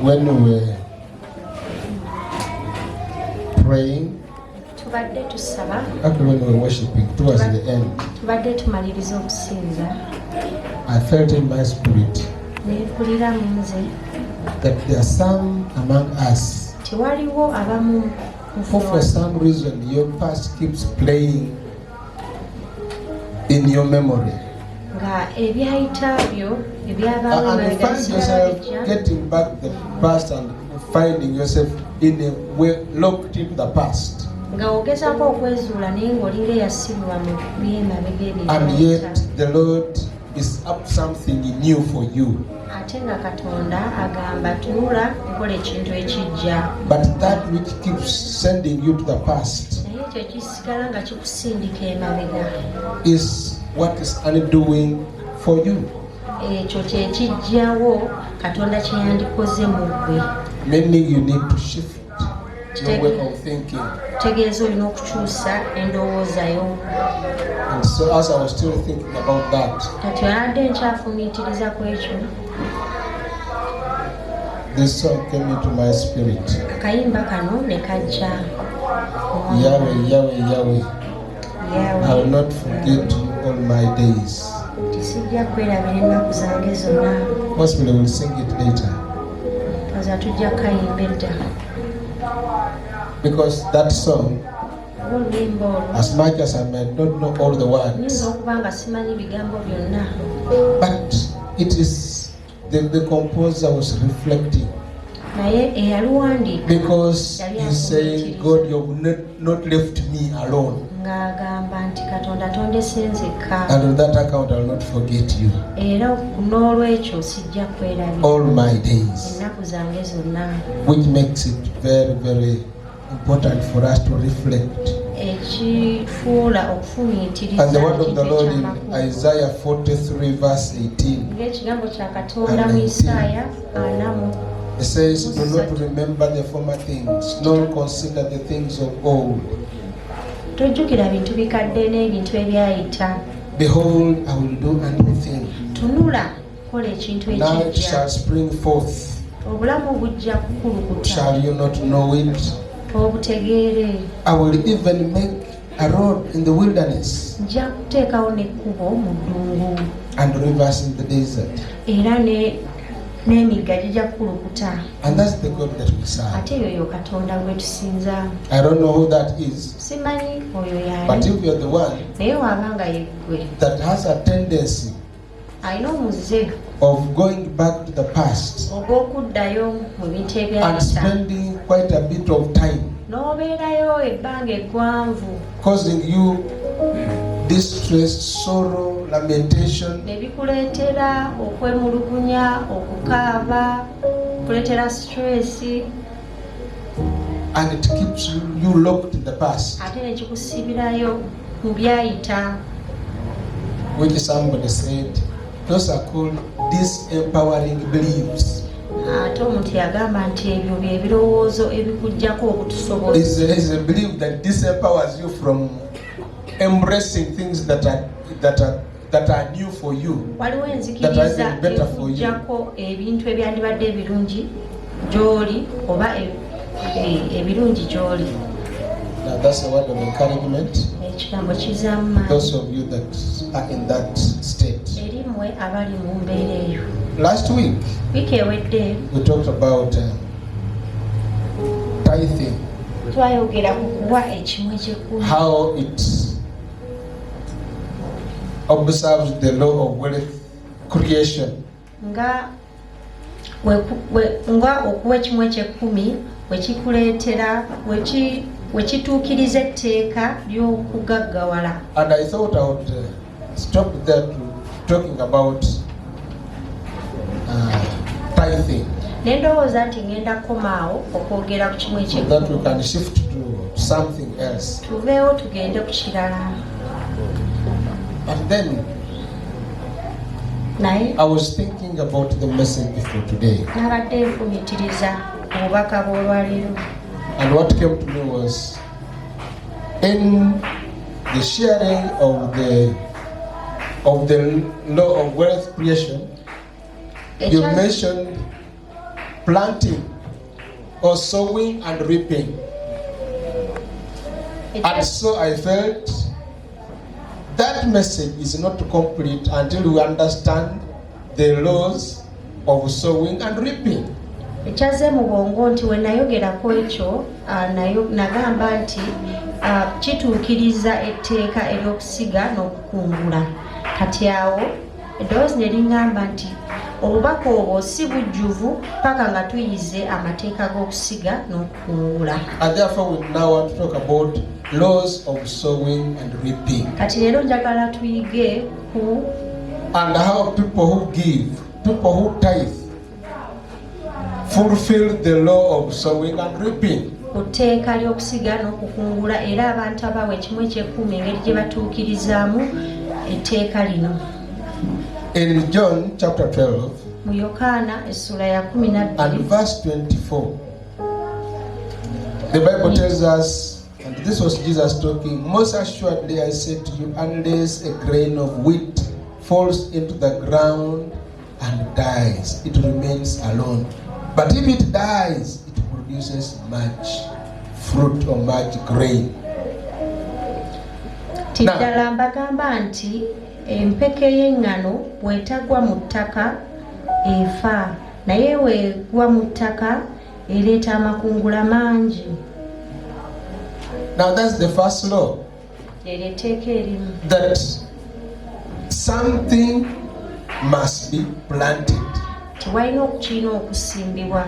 when we were praying, actually when we were worshiping towards the end, I felt in my spirit that there are some among us who for some reason your past keeps playing in your memory. And you find yourself getting back the past and finding yourself in a way locked into the past. And yet the Lord is up something new for you. But that which keeps sending you to the past is what is undoing for you. Meaning you need to shift your way of thinking. And so as I was still thinking about that, this song came into my spirit. Yahweh, Yahweh, Yahweh, I will not forget you all my days. Possibly we'll sing it later. Because that song, as much as I might not know all the words, but it is the composer was reflecting. Because he's saying, God, you have not left me alone. And on that account, I will not forget you all my days. Which makes it very, very important for us to reflect. And the word of the Lord in Isaiah 43 verse 18 and 19, it says, do not remember the former things, nor consider the things of old. Behold, I will do a new thing. Now it shall spring forth. Shall you not know it? I will even make a road in the wilderness and rivers in the desert. And that's the God that we serve. I don't know who that is, but if you're the one that has a tendency of going back to the past and spending quite a bit of time causing you distress, sorrow, lamentation, and it keeps you locked in the past. Which somebody said, those are called disempowering beliefs. Is a belief that disempowers you from embracing things that are new for you, that are even better for you. Now that's a word of encouragement. Those of you that are in that state. Last week we talked about tithing, how it observes the law of wealth creation. And I thought I would stop there to talking about tithing, that we can shift to something else. And then I was thinking about the message for today, and what came to me was, in the sharing of the law of wealth creation, you mentioned planting or sowing and reaping. And so I felt that message is not complete until we understand the laws of sowing and reaping. Ekyaze mu bwongo nti we nayogerako ekyo nagamba nti kituukiriza etteeka ery'okusiga n'okukungula. Kati awo eddoboozi ne liŋŋamba nti obubaka obwo si bujjuvu paka nga tuyize amateeka g'okusiga n'okukungula. And therefore we now want to talk about laws of sowing and reaping. Kati leero njagala tuyige ku and how people who give, people who tithe, fulfill the law of sowing and reaping. Kuteeka ly'okusiga n'okukungula era abantu abawa ekimu eky'ekkumi engeri gye batuukirizaamu etteeka lino. In John chapter 12 mu Yokaana essula ya 12 and verse 24, the Bible tells us, and this was Jesus talking, most assuredly I say to you, unless a grain of wheat falls into the ground and dies, it remains alone. But if it dies, it produces much fruit or much grain. Tiddala mbagamba nti empeke y'eŋŋano bw'etagwa mu ttaka efa, naye bw'egwa mu ttaka ereeta amakungula mangi. Now that's the first law. Eryo etteeka erimu. That something must be planted. Tiwalina okukirina okusimbibwa.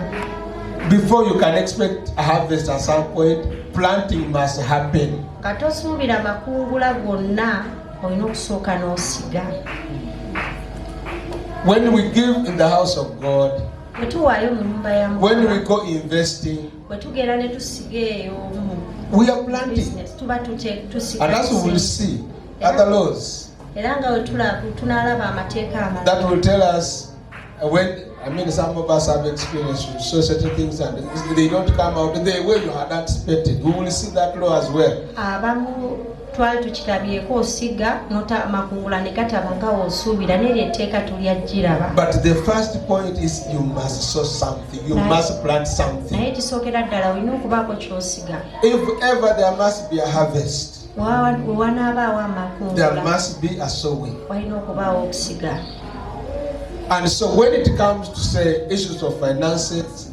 Before you can expect a harvest at some point, planting must happen. Katosuubira makungula gonna olina okusooka n'osiga. When we give in the house of God, Bwe tuwaayo mu nnyumba ya when we Mukama, go investing, bwe tugenda ne tusiga eyo we are planting. business tuba tusiga. And as we will see, other laws Era nga we tunaalaba amateeka amalala. that will tell us some of us have experienced so certain things and they don't come out the way you had anticipated. We will see that law as well. Abamu twali tukirabyeko osiga nota makungula ne gataba nga osuubira n'eryo etteeka tulyagiraba. But the first point is you must sow something. You must plant something. Naye kisookera ddala olina okubaako ky'osiga. If ever there must be a harvest, We wanaabaawo there amakungula, must be a sowing. walina okubaawo okusiga. And so when it comes to say issues of finances,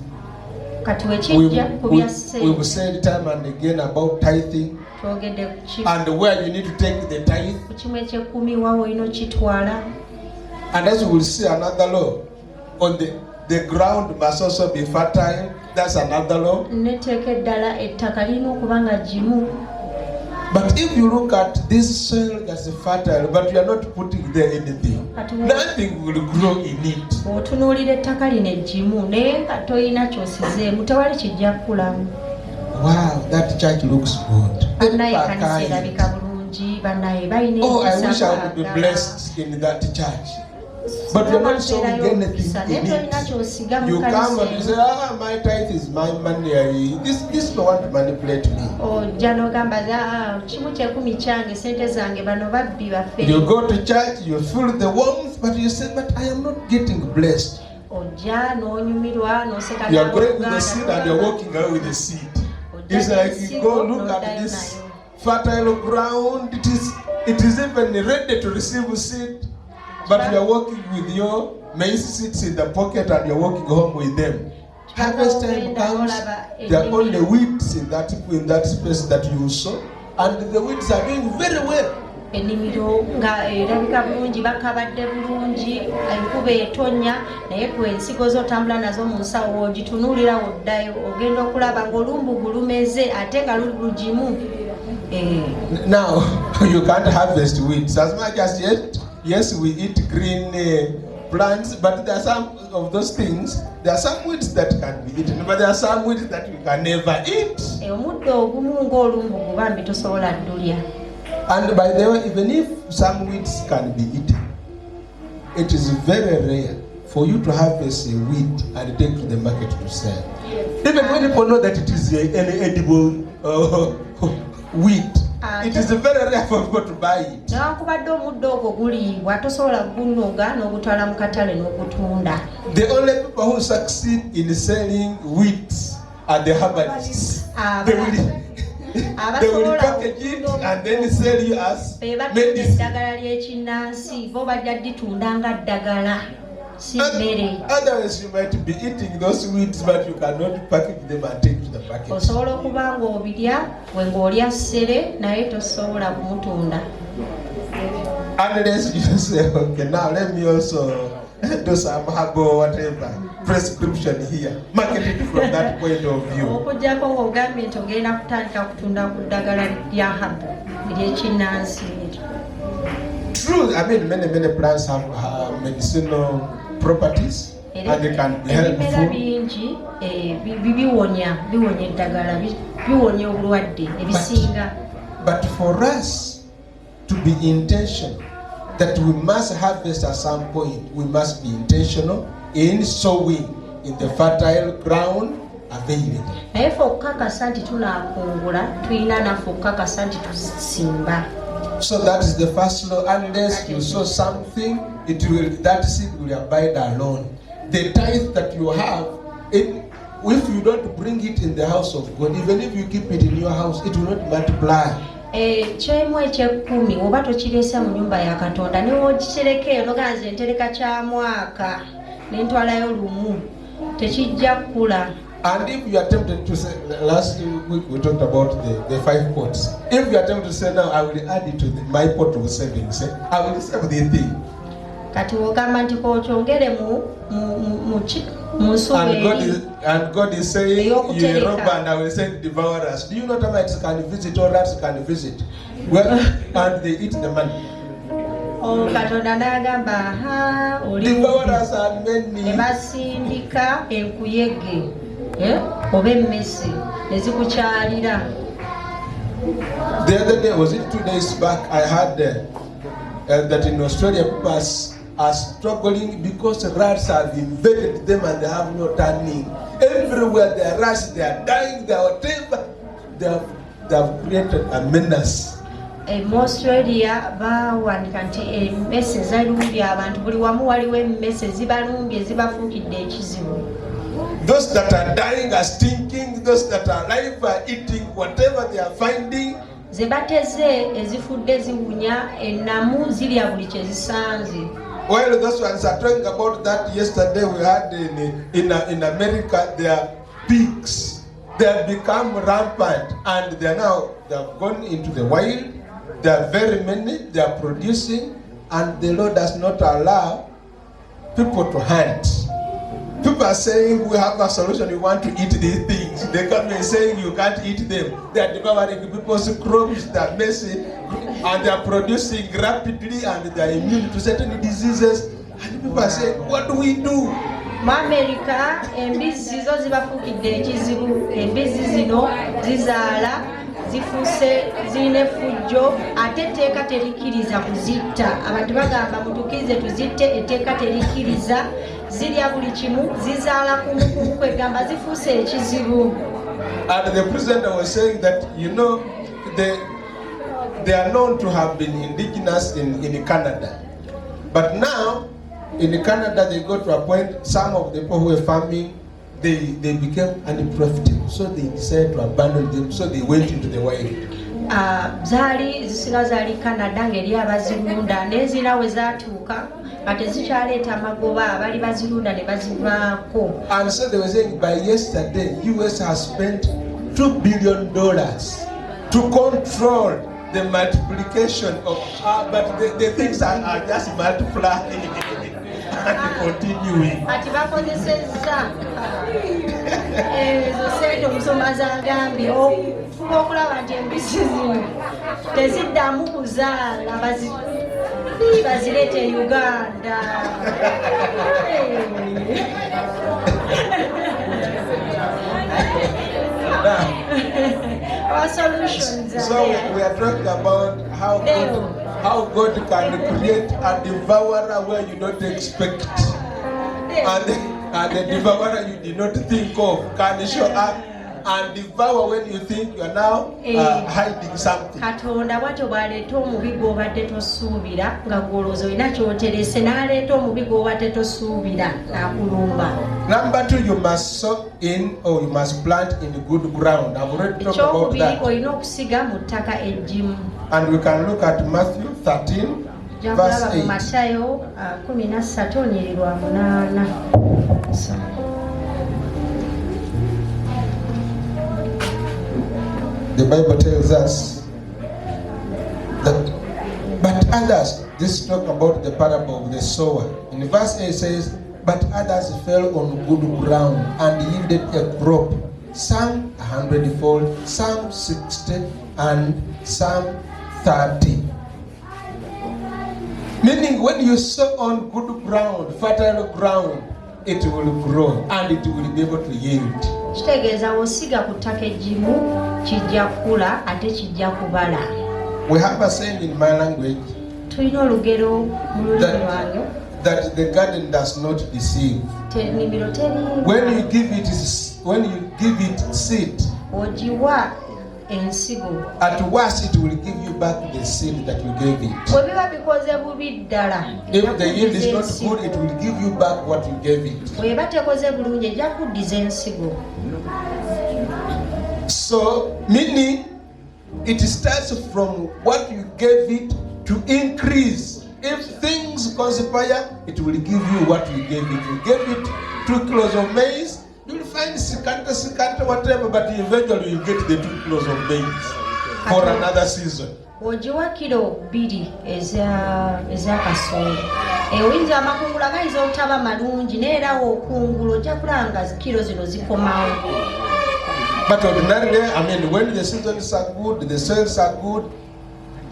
Kati we wekijja ku bya will ssente say time and again about tithing twogedde ku and where you need to take the tithe. kimu eky'ekkumi waawe olina okitwala. And as we will see another law, on the ground must also be fertile. That's another law. Netteeka eddala ettaka lirina okuba nga gimu. But if you look at this soil that's fertile, but you are not putting there anything, nothing will grow in it. Bw'otunuulira ettaka lino eggimu naye nga toyina ky'osizeemu tewali kijja kukulamu. Wow, that church looks good. Bannaye ekkanisa erabika bulungi, bannaye balina Oh, I wish I empisa would be baagala. blessed in that church. But you're not sowing anything naye in tolina it. ky'osiga mu You come kkanisa and you say, my tithe is my money. This don't want to manipulate me. ojja n'ogamba kimu ky'ekkumi kyange sente zange bano babbi baffe. You go to church, you feel the warmth, but you say, but I am not getting blessed. Ojja n'onyumirwa n'oseka You are going with the seed and you're walking away with the seed. It's like you go look at this fertile ground. It is even ready to receive seed, but you are walking with your maize seeds in the pocket and you're walking home with them. Harvest time comes, there are only weeds in that space that you sow, and the weeds are doing very well. Ennimiro nga erabika bulungi bakabadde bulungi enkuba etonnya naye ku ensigo z'otambula nazo mu nsawo ogitunuulira woddayo ogenda okulaba ng'olumbu gulumeze ate nga luli lugimu. Now you can't harvest weeds as much as yes we eat green plants, but there are some of those things, there are some weeds that can be eaten, but there are some weeds that we can never eat. Omuddo ogumu ng'olumbu gubambi tosobola ddulya. And by the way, even if some weeds can be eaten, it is very rare for you to harvest a weed and take to the market to sell. Even when people know that it is an edible weed, It is very rare for people to buy it. Newankubadde omuddo ogwo guliibwa tosobola kugunoga n'ogutwala mu katale n'ogutunda. The only people who succeed in selling wheat are the herbalists. They will package it and then sell you as medicine. Eddagala ly'ekinnansi bo bajja ditunda nga ddagala. Otherwise you might be eating those wheats but you cannot package them and take to the market. Osobola okuba ng'obirya bwe ng'olya ssere naye tosobola kumutunda. Unless you say, okay, now let me also do some herbal whatever prescription here. Market it from that point of view. Okujjako ng'ogambye nti ogenda kutandika kutunda ku ddagala lya habo ery'ekinnansi. True, I mean many plants have medicinal properties and they can be helpful. Bingi biwonya eddagala biwonya obulwadde ebisinga. But for us to be intentional that we must harvest at some point, we must be intentional in sowing in the fertile ground available. Naye ffe okukakasa nti tunaakungula tulina naffe okukakasa nti tusimba. So that is the first law. Unless you sow something, that seed will abide alone. The tithe that you have, if you don't bring it in the house of God, even if you keep it in your house, it will not multiply. Kyemu eky'ekkumi oba tokireesa mu nnyumba ya Katonda ne wogiterekeyo noga nze ntereka kya mwaka ne ntwalayo lumu tekijja kukula. And if you are tempted to say, last week we talked about the 5 pots. If you are tempted to say, now I will add it to my pot of savings, I will save the thing. Kati wogamba nti kokyongere mu nsubi. And God is saying, you rob and I will send devourers. Do you know termites can visit or rats can visit? Well, and they eat the money. Katonda n'agamba devourers are many. Ne basindika enkuyege oba emmese ne zikukyalira. The other day, was it 2 days back, I heard that in Australia people are struggling because rats have invaded them and they have no turning. Everywhere there are rats, they are dying, they are whatever. They have created a menace. Mu Australia bawanika nti emmese zalumbye abantu, buli wamu waliwo emmese zibalumbye zibafuukidde ekizibu. Those that are dying are stinking, those that are alive are eating whatever they are finding. Ze bateze ezifudde ziwunya, ennamu zirya buli kye zisanze. While those ones are talking about that, yesterday we had in America, their pigs, they have become rampant and they have gone into the wild. There are very many, they are producing, and the Lord does not allow people to hunt. People are saying we have a solution, we want to eat these things. They come and saying you can't eat them. They are devouring people's crops, they are messy, and they are producing rapidly and they are immune to certain diseases. And people are saying, what do we do? Mu America, embizzi zo zibafuukidde ekizibu. Embizzi zino zizaala, zifuuse, zirina effujjo, ate etteeka terikkiriza kuzitta. Abantu bagamba mutukkirize tuzitte, etteeka terikkiriza. Zirya buli kimu, zizaala kumu kwegamba zifuuse ekizibu. And the president was saying that, they are known to have been indigenous in Canada. But now, in Canada, they got to a point, some of the people who were farming, they became unprofitable. So they decided to abandon them, so they went into the wild. Zaali zisinga zaali Canada ngeri abazirunda, n'ezira we zaatuuka nga tezikyaleeta magoba, abali bazirunda ne bazivaako. And so they were saying by yesterday, US has spent $2 billion to control the multiplication of, but the things are just multiplying and continuing. Ati bakozesezza ezo sente omusomazi agambye okufuba okulaba nti embisi zino teziddamu kuzaala bazireeta e Uganda. Our solutions are so there. we are talking about how God can create a devourer where you don't expect, and the devourer you did not think of can show up and devour when you think you are now hiding something. Katonda bw'atyo bw'aleeta omubi gw'obadde tosuubira nga gw'olowooza olina ky'oterese n'aleeta omubi gw'obadde tosuubira n'akulumba. Number 2, you must sow in or you must plant in good ground. I've already talked about that. Olina okusiga mu ttaka eggimu. And we can look at Matthew 13, verse 8. Matayo 13:8. The Bible tells us that, but others, this talk about the parable of the sower. In verse 8 says, but others fell on good ground and yielded a crop, some 100-fold, some 60, and some 30. Meaning when you sow on good ground, fertile ground, it will grow and it will be able to yield. Kitegeeza osiga ku ttaka eggimu kijja kukula ate kijja kubala. We have a saying in my language tulina olugero mu lulimi lwange that the garden does not deceive. Ennimiro teriiba. When you give it seed, ogiwa ensigo, at worst it will give you back the seed that you gave it. bwe biba bikoze bubi ddala, If the yield is not good, it will give you back what you gave it. bw'eba tekoze bulungi ejja kuddiza ensigo. So, meaning it starts from what you gave it to increase. If things conspire, it will give you what you gave it. You gave it 2 kilos of maize, you'll find sikanta, whatever, but eventually you get the 2 kilos of maize for another season. Ogiwa kilo 2 eza kasooli, oyinza amakungula gayinza obutaba malungi neera okungula ojja kulanga kilo zino zikomawo. But ordinarily, when the seasons are good, the soils are good,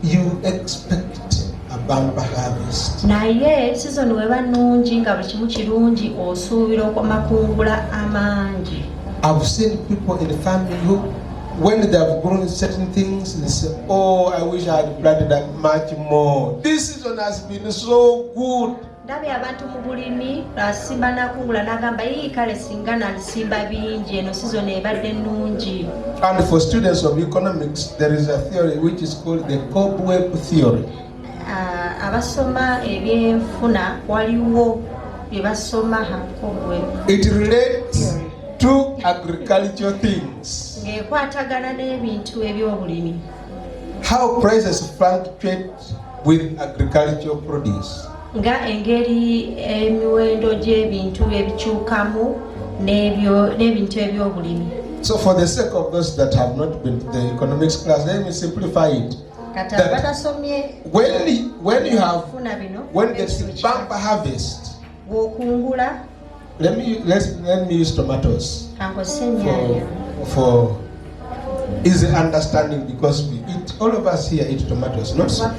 you expect a bumper harvest. Naye season weba nnungi nga buli kimu kirungi osuubira okwamakungula amangi. I've seen people in the family who, when they have grown certain things, they say, oh, I wish I had planted that much more. This season has been so good. Ndabye abantu mu bulimi asimba nakungula n'agamba yii kale singa nalisimba bingi eno season ebadde nnungi. And for students of economics, there is a theory which is called the cobweb theory. Abasoma ebyenfuna waliwo bye basoma cobweb. It relates to agricultural things. Ng'ekwatagana n'ebintu eby'obulimi. How prices fluctuate with agricultural produce. Nga engeri emiwendo gy'ebintu ebikyukamu n'ebintu eby'obulimi. So for the sake of those that have not been to the economics class, let me simplify it. That when there's a bumper harvest, let me use tomatoes for easy understanding, because we eat, all of us here eat tomatoes, not so.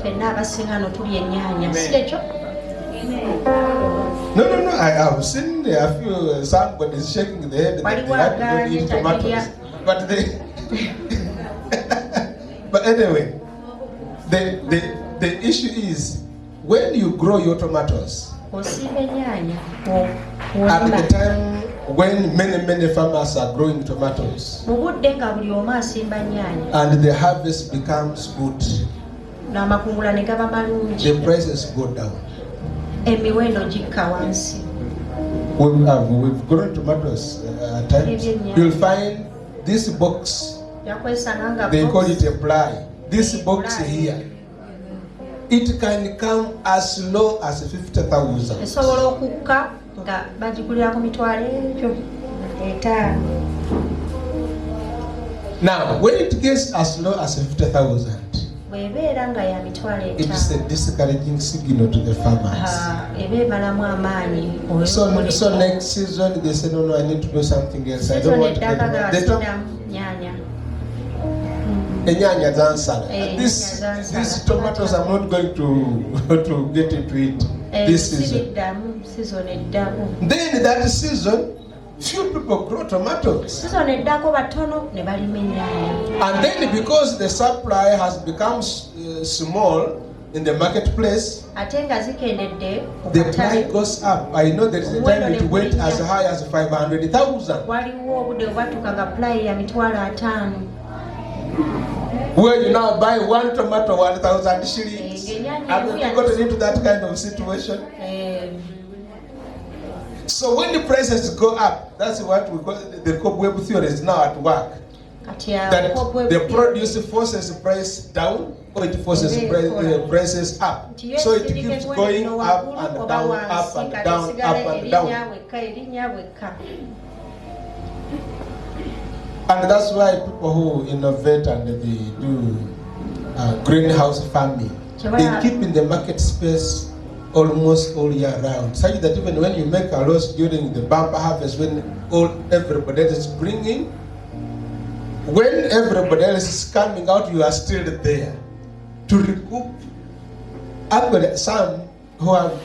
No, I have seen a few, somebody is shaking their head that they have to eat tomatoes. But anyway, the issue is, when you grow your tomatoes, at the time when many farmers are growing tomatoes, and the harvest becomes good, the prices go down. We've grown tomatoes at times. You'll find this box, they call it a ply. This box here, it can come as low as 50,000. Now, when it gets as low as 50,000, it's a discouraging signal to the farmers. So next season they say, no, I need to do something else. I don't want to get that. These tomatoes, I'm not going to get into it this season. Then that season, few people grow tomatoes. And then because the supply has become small, in the marketplace, the price goes up. I know there is a time it went as high as 500,000. Where you now buy one tomato 1,000 shillings. Have you gotten into that kind of situation? So when the prices go up, that's what we call the cobweb theory is now at work. That the produce forces price down, or it forces prices up. So it keeps going up and down, up and down, up and down. And that's why people who innovate and they do greenhouse farming, they keep in the market space almost all year round, such that even when you make a loss during the bumper harvest, when everybody else is bringing, when everybody else is coming out, you are still there to recoup. Actually, some who have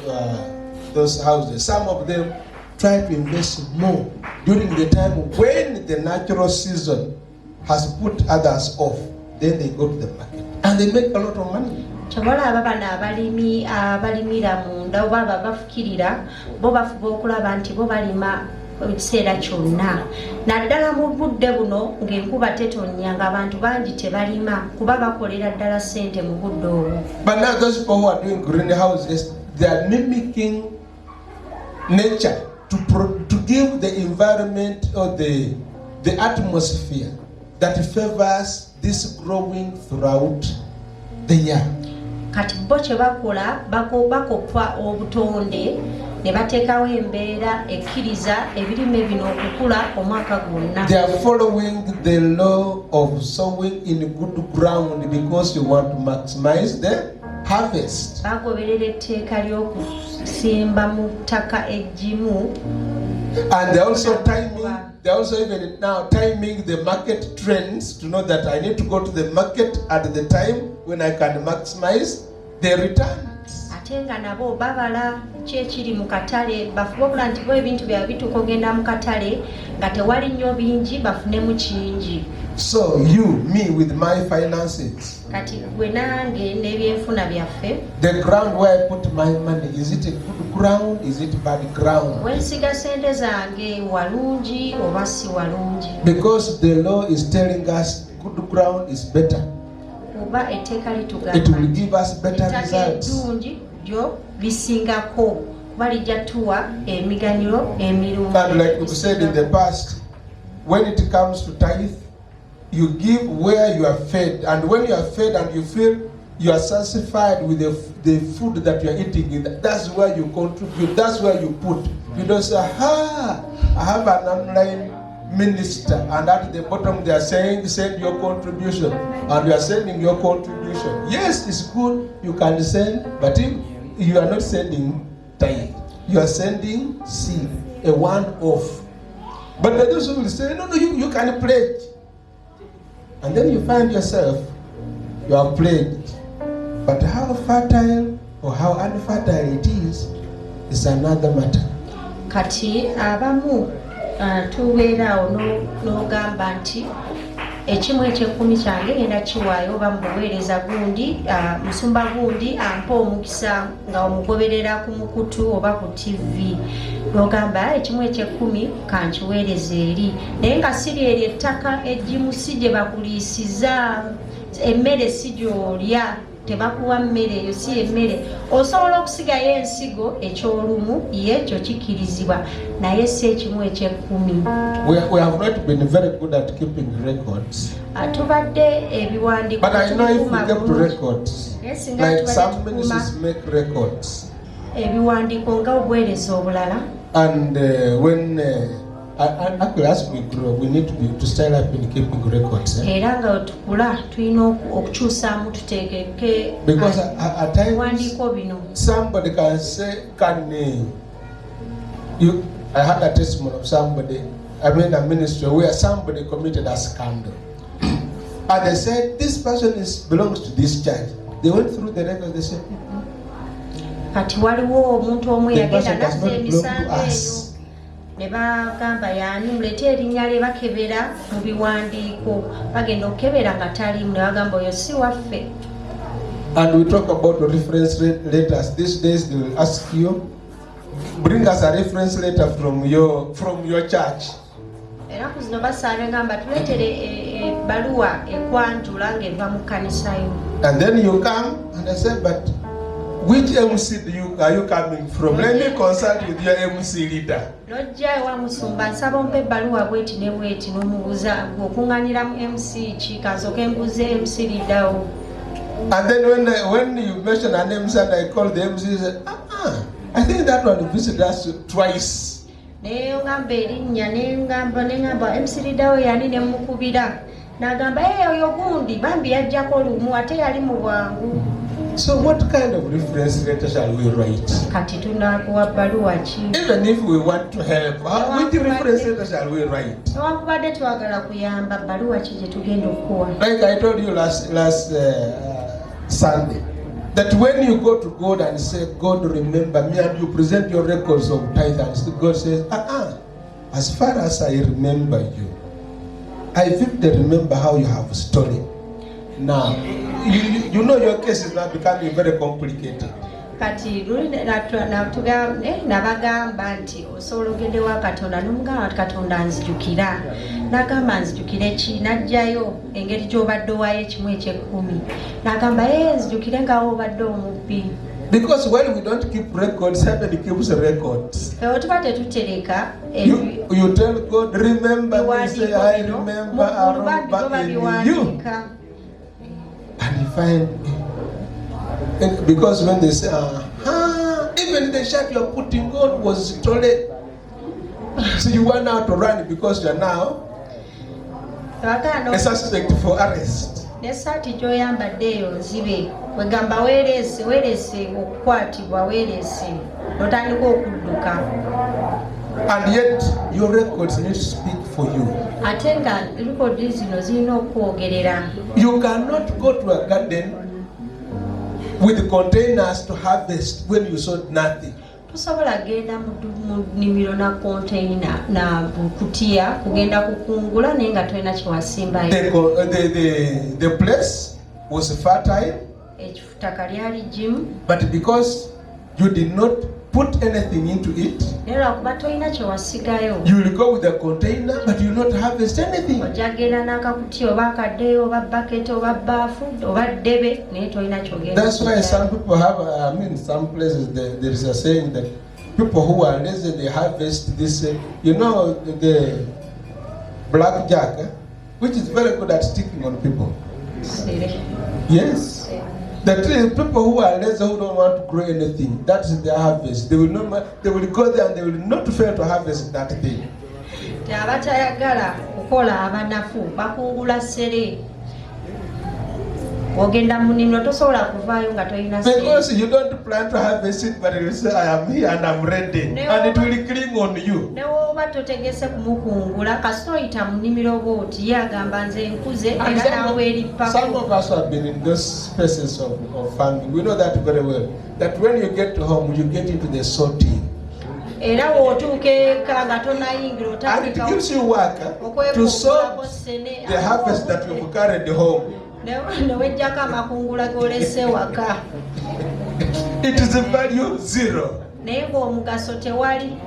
those houses, some of them try to invest more during the time when the natural season has put others off. Then they go to the market and they make a lot of money. Ekiseera kyonna naddala mu budde buno ng'enkuba tetonnya ng'abantu bangi tebalima kuba bakolera ddala ssente mu budde obwo. But now those people who are doing greenhouses, they are mimicking nature to give the environment or the atmosphere that favors this growing throughout the year. Kati bo kye bakola bakoppa obutonde ne bateekawo embeera ekkiriza ebirime bino okukula omwaka gwonna. They are following the law of sowing in good ground because you want to maximize the harvest. Bagoberera etteeka ly'okusimba mu ttaka eggimu. And they also even now timing the market trends to know that I need to go to the market at the time when I can maximize the returns. Ate nga nabo babala kyekiri mu katale bafuba okulaba nti bo ebintu byabwe bituuka ogenda mu katale nga tewali nnyo bingi bafunemu kingi. So you, me with my finances, kati gwe nange n'ebyenfuna byaffe, the ground where I put my money, is it a good ground, is it bad ground? Wensiga sente zange walungi oba si walungi? Because the law is telling us good ground is better. Oba etteeka litugamba it will give us better results. Eddungi lyo lisingako kuba lijja tuwa emiganyulo emirungi. And like we said in the past, when it comes to tithe, you give where you are fed, and when you are fed and you feel you are satisfied with the food that you are eating, that's where you contribute, that's where you put. You don't say, I have an online minister, and at the bottom they are saying send your contribution, and you are sending your contribution. Yes, it's good, you can send, but if you are not sending tithe, you are sending seed, a one-off. But the others will say, no, you can pledge. And then you find yourself, you are pledged. But how fertile or how unfertile it is another matter. Kati abamu tubeeraawo n'ogamba nti ekimu eky'ekkumi kyange ngenda kiwaayo oba mu buweereza gundi, musumba gundi ampa omukisa nga omugoberera ku mukutu oba ku TV. N'ogamba ekimu eky'ekkumi kankiweereze eri. Naye nga siri eri ettaka eggimu si gye bakuliisiza, emmere si gy'olya, tebakuwa mmere eyo si emmere. Osobola okusigayo ensigo ekyolumu y'ekyo kikkirizibwa, naye si ekimu eky'ekkumi. We have not been very good at keeping records. Tubadde ebiwandiiko. But I know if we kept records, like some ministries make records. Ebiwandiiko nga obuweereza obulala. And when actually as we grow, we need to style up in keeping records. Era nga tukula tulina okukyusaamu tuteekeke. Because at times ebiwandiiko bino. Somebody can say, I had a testimony of somebody, a ministry where somebody committed a scandal. And they said, this person belongs to this church. They went through the records, they said, kati waliwo omuntu omu yagenda n'azza emisango eyo ne bagamba yaani muleete erinnya lye bakebera mu biwandiiko, bagenda okukebera nga taliimu ne bagamba oyo si waffe. And we talk about the reference letters. These days they will ask you, bring us a reference letter from your church. Enaku zino basaana ngamba tuleetere ebbaluwa ekwanjula ng'eva mu kkanisa yo. And then you come and I say, but which MC are you coming from? Let me consult with your MC leader. N'ojja ewa musumba nsaba ompa ebbaluwa bweti ne bweti n'omubuuza okuŋŋaanira mu MC ki kansooke mbuuze MC leader wo. And then when you mention an MC and I call the MC, he said, I think that one visited us twice. Naye ngamba erinnya nengamba MC leader we yani ne mukubira. N'agamba oyo gundi bambi yajjako lumu ate yali mu bwangu. So what kind of reference letter shall we write? Kati tunakuwa bbaluwa ki? Even if we want to help, which reference letter shall we write? Newankubadde twagala kuyamba bbaluwa ki gye tugenda okuwa? Like I told you last Sunday, that when you go to God and say, God remember me, and you present your records of tithe, and God says, as far as I remember you, I vividly remember how you have stolen. Now, you know your case is now becoming very complicated. Kati nabagamba nti osobola ogende wa Katonda n'omugamba Katonda nzijukira. N'agamba nzijukire ki? N'aggyayo engeri gy'obadde owaayo ekimu eky'ekkumi. N'agamba nzijukire nga obadde omubbi. Because when we don't keep records, heaven keeps records. Tuba tetutereka you tell God, remember me, say, I remember in you. And you find, because when they say, even the shirt you're putting on was stolen. So you want now to run because you're now a suspect for arrest. Nesaati gy'oyambadde eyo nzibe wegamba weerese okukwatibwa weerese n'otandika okudduka. And yet your records need to speak for you. Ate nga rekodi zino zirina okwogerera. You cannot go to a garden with containers to harvest when you sowed nothing. Tosobola genda mu nnimiro na container na kutiya kugenda kukungula naye nga tolina kyewasimbayo. The place was fertile, ettaka lyali ggimu, but because you did not put anything into it, naye lwakuba tolina kyewasigayo, you will go with a container but you will not harvest anything. ojja genda n'akakutiya oba akaddeyo oba bucket oba baafu oba ddebe naye tolina kyogenda. That's why some people have, some places there is a saying that people who are lazy, they harvest this, the blackjack, which is very good at sticking on people. Yes. That people who are lazy, who don't want to grow anything, that is their harvest. They will go there and they will not fail to harvest that thing. Abatayagala kukola abanafu bakungula ssere. Ogenda mu nnimiro tosobola kuvaayo nga tolina ssere. Because you don't plan to harvest it, but you say, I am here and I'm ready. And it will cling on you. Ne woba totegese kumukungula kasita oyita mu nnimiro bw'oti ye agamba nze nkuze era naawe erippako. Some of us have been in those spaces of farming. We know that very well. That when you get to home, you get into the sorting. Era wootuuka eka nga tonayingira and it gives you work to sort the harvest that you've carried home. Newejjako amakungula g'olese waka. It is a value zero. Naye ng'omugaso tewali.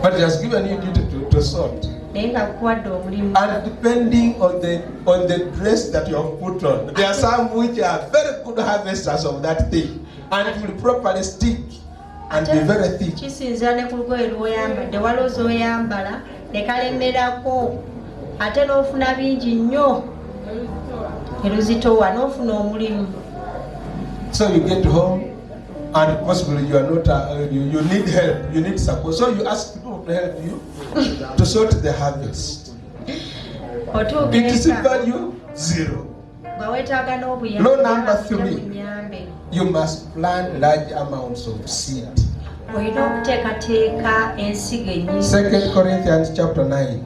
But it has given you duty to sort. Naye nga kuwadde omulimu. And depending on the dress that you have put on, there are some which are very good harvesters of that thing, and it will properly stick and be very thick. Kisinzira ne ku lugoye lw'oyambadde waliwo z'oyambala ne kalemerako ate n'ofuna bingi nnyo eruzitowa n'ofuna omulimu. So you get home and possibly you are not you need help, you need support, so you ask people to help you to sort the harvest. It is value zero. Law number 3, you must plant large amounts of seed. 2 Corinthians chapter 9.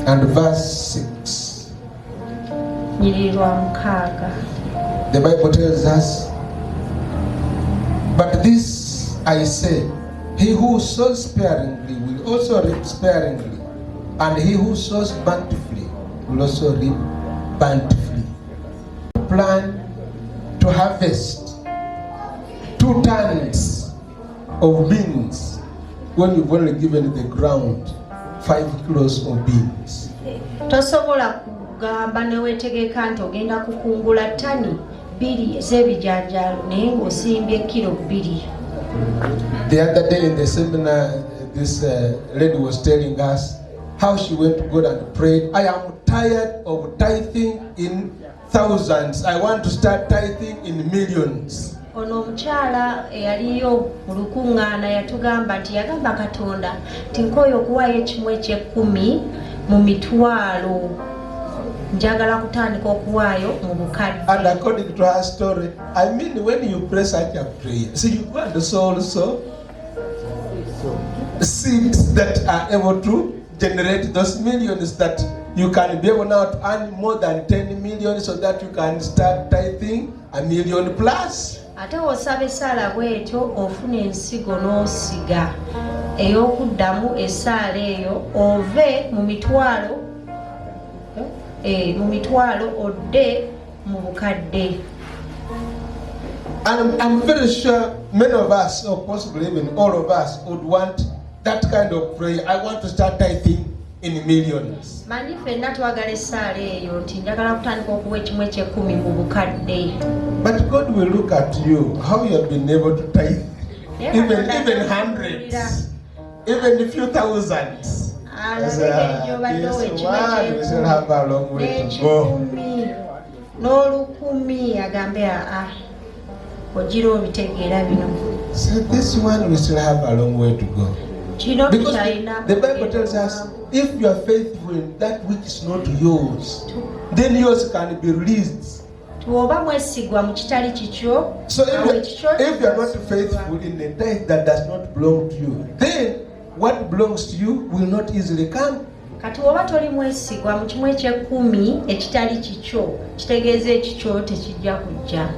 And verse 6. The Bible tells us, but this I say, he who sows sparingly will also reap sparingly, And he who sows bountifully will also reap bountifully. Plan to harvest 2 tons of beans when you've only given the ground 5 kilos of beans. Tosobola kugamba newetegeka nti ogenda kukungula ttani 2 ez'ebijanjaalo naye ng'osimbye kilo 2. The other day in the seminar, this lady was telling us how she went to God and prayed, I am tired of tithing in thousands. I want to start tithing in millions. Ono omukyala eyaliyo mu lukuŋŋaana yatugamba nti yagamba Katonda nti nkooye okuwaayo ekimu eky'ekkumi mu mitwalo. Njagala kutandika okuwaayo mu bukadde. And according to her story, I mean, when you pray such a prayer, so you go and sow also seeds that are able to generate those millions that you can be able now to earn more than 10 million so that you can start tithing $1 million plus. Ate osaba essaala bw'etyo ofuna ensigo n'osiga ey'okuddamu essaala eyo ove mu mitwalo odde mu bukadde. And I'm very sure many of us, or possibly even all of us, would want that kind of prayer. I want to start tithing in millions. Manyi ffenna twagala essaala eyo nti njagala kutandika okuwa ekimu eky'ekkumi mu bukadde. But God will look at you, how you have been able to tithe, even hundreds, even a few thousands. We still have a long way to go. N'olukumi agambe ogira obitegeera bino. So this one we still have a long way to go. Because the Bible tells us, if you are faithful in that which is not yours, then yours can be released. Tuoba mwesigwa mu kitali kikyo. So if you are not faithful in the tithe that does not belong to you, then what belongs to you will not easily come. Kati oba toli mwesigwa mu kimu eky'ekkumi ekitali kikyo, kitegeeza ekikyo tekijja kujja.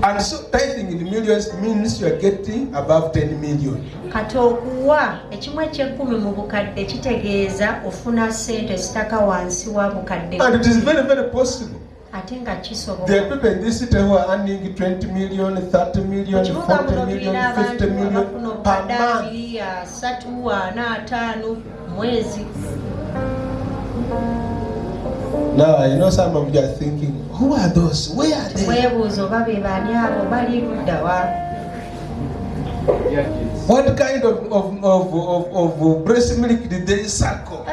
And so tithing in millions means you are getting above 10 million. Kati okuwa ekimu eky'ekkumi mu bukadde kitegeeza ofuna ssente zitaka wansi wa bukadde. And it is very, very possible. Ate nga kisoboka. There are people in this city who are earning 20 million, 30 million, 40 million, 50 million per month. Now I know some of you are thinking, who are those? Where are they? What kind of breast milk did they suckle?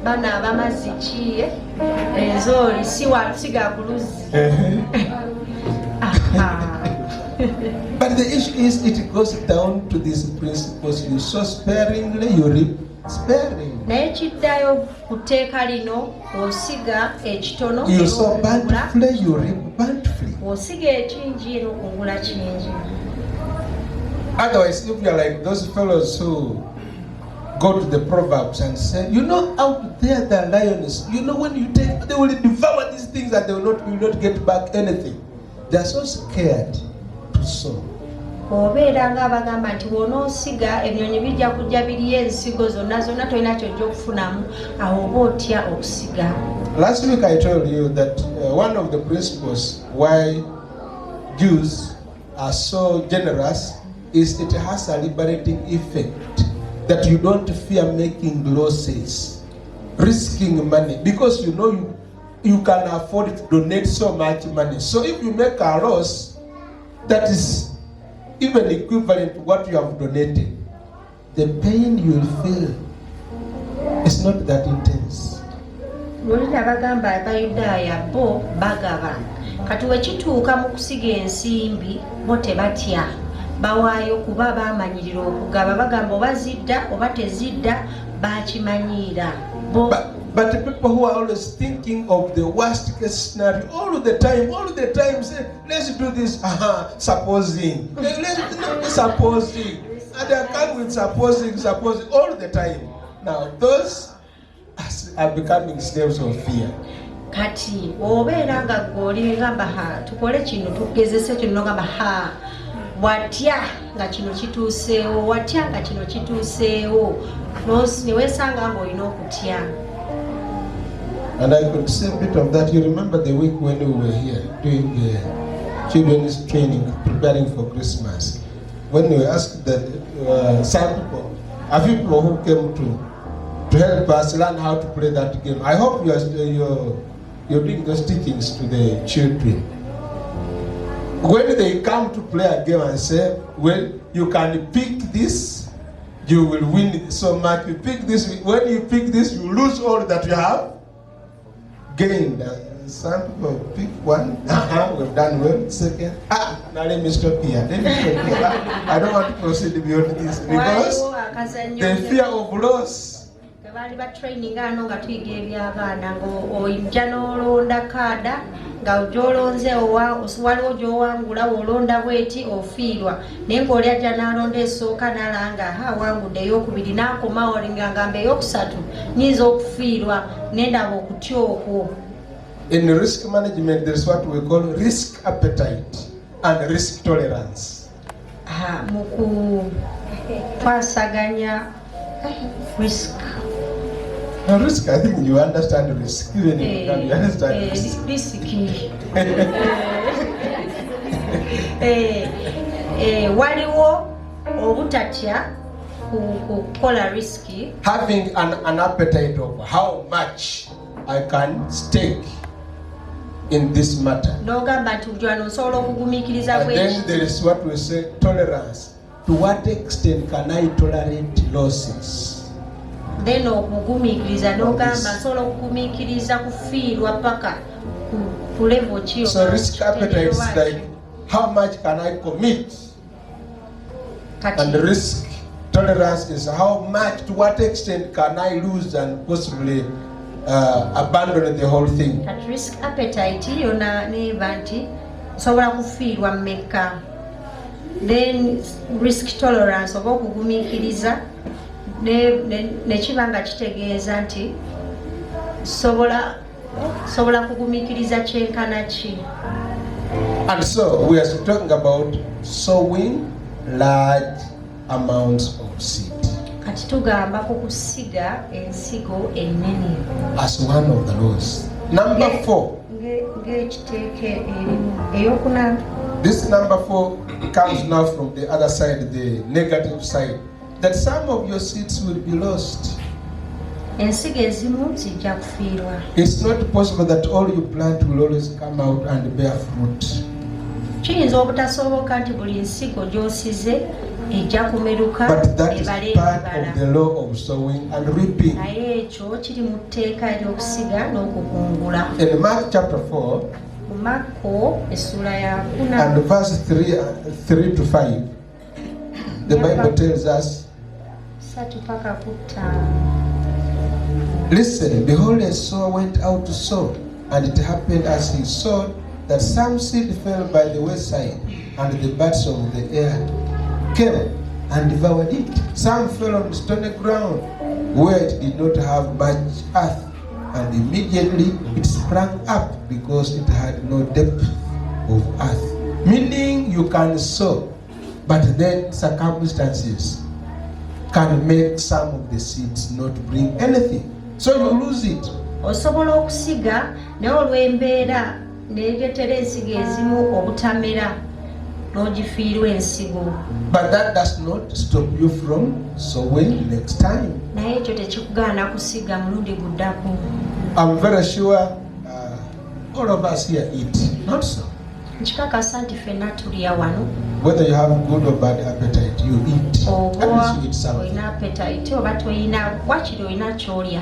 Bana abamazzi ki enzooli siga buluzi. But the issue is, it goes down to these principles. You sow sparingly, you reap sparingly. Naye kiddayo ku tteeka lino osiga ekitono. You sow bountifully, you reap bountifully. Osiga ekingi era okungula kingi. Otherwise, if you are like those fellows who go to the Proverbs and say, you know, out there the lions, you know, when you take, they will devour these things and they will not get back anything. They are so scared to sow. Obeera ng'abagamba nti bw'onoosiga ebinyonyi bijja kujja birya ensigo zonna tolina kyojja okufunamu awo oba otya okusiga. Last week I told you that one of the principles why Jews are so generous is it has a liberating effect, that you don't fear making losses, risking money, because you know you can afford to donate so much money. So if you make a loss that is even equivalent to what you have donated, the pain you will feel is not that intense. Lolita bagamba abayudaaya bo bagaba kati wekituuka mu kusiga ensimbi bo tebatya bawaayo kuba baamanyirira okugaba bagamba oba zidda oba tezidda bakimanyiira bo. But the people who are always thinking of the worst case scenario all the time say, let's do this, supposing. Supposing. And they come with supposing all the time. Now, those are becoming slaves of fear. kati obeera nga goli ngamba tukole kino tugezese kino ngamba watya nga kino kituuseewo watya nga kino kituuseewo neweesanga ng'olina okutya. And I could say a bit of that. You remember the week when we were here doing the children's training, preparing for Christmas, when we asked that some people, a few people who came to help us learn how to play that game. I hope you're doing those teachings to the children. When they come to play a game and say, well, you can pick this, you will win so much. You pick this. When you pick this, you lose all that you have gained. Some people pick one. We've done well. Second, now let me stop here. I don't want to proceed beyond this because the fear of loss. Bali ba training ano nga tuyiga eby'abaana ng'ojja n'olonda kaada nga gy'olonze waliwo gy'owangula olonda bweti ofiirwa naye ng'oli ajja n'alonda esooka n'alanga awangudde ey'okubiri n'akomawo ngamba ey'okusatu nyinza okufiirwa n'endaba okutya okwo. In risk management, there is what we call risk appetite and risk tolerance. Mu kwasaganya risk. Now, risk, I think you understand risk. Even if you understand risk. Waliwo obutatya kukola riski. Having an appetite of how much I can stake in this matter. N'ogamba nti buli wano nsobola okugumiikiriza And then there is what we say tolerance. To what extent can I tolerate losses? Then okugumiikiriza n'ogamba nsobola okugumiikiriza kufiirwa paka ku level ki. So risk appetite is like how much can I commit? And risk tolerance is how much, to what extent can I lose and possibly abandon the whole thing. At risk appetite yona neba nti nsobola kufiirwa mmeka. Then risk tolerance oba okugumiikiriza nekiba nga kitegeeza nti sobola kugumiikiriza kyenkana ki. And so we are talking about sowing large amounts of seed. Kati tugamba ku kusiga ensigo ennene. As one of the laws. Number 4. Ng'ekiteeke eyokuna. This number 4 comes now from the other side, the negative side. That some of your seeds will be lost. Ensigo ezimu zijja kufiirwa. It's not possible that all you plant will always come out and bear fruit. Kiyinza obutasoboka nti buli nsigo gy'osize ejja kumeruka but that is part of the law of sowing and reaping. Naye ekyo kiri mu tteeka ery'okusiga n'okukungula. In Mark chapter 4 Marko essula ya 4 and verse 3 to 5, the Bible tells us, listen, behold, a sower went out to sow, and it happened as he sowed that some seed fell by the wayside, and the birds of the air came and devoured it. Some fell on stony ground, where it did not have much earth, and immediately it sprang up because it had no depth of earth. Meaning you can sow, but then circumstances can make some of the seeds not bring anything. So you lose it. Osobola okusiga naye olw'embeera neeretera ensigo ezimu obutamera n'ogifiirwa ensigo. But that does not stop you from sowing next time. Naye ekyo tekikugaana kusiga mulundi guddako. I'm very sure all of us here eat, not so. Nkikakasa nti ffenna tulya wano. Whether you have good or bad appetite, you eat. Oba You eat something. olina appetite oba toyina wakiri olina ky'olya.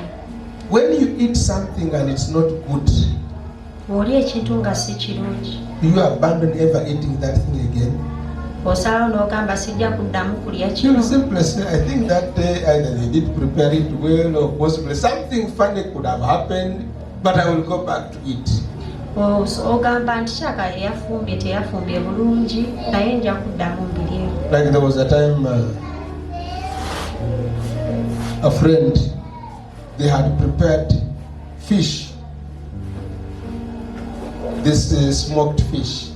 When you eat something and it's not good, Bw'olya ekintu nga si kirungi, you abandon ever eating that thing again. osalawo n'ogamba sijja kuddamu kulya You kino. simply say, I think that day either they did prepare it well or possibly something funny could have happened, but I will go back to it. Ogamba nti kyaka eyafumbye teyafumbye bulungi naye nja kuddamu mbirye. Like there was a time a friend, they had prepared fish this smoked fish.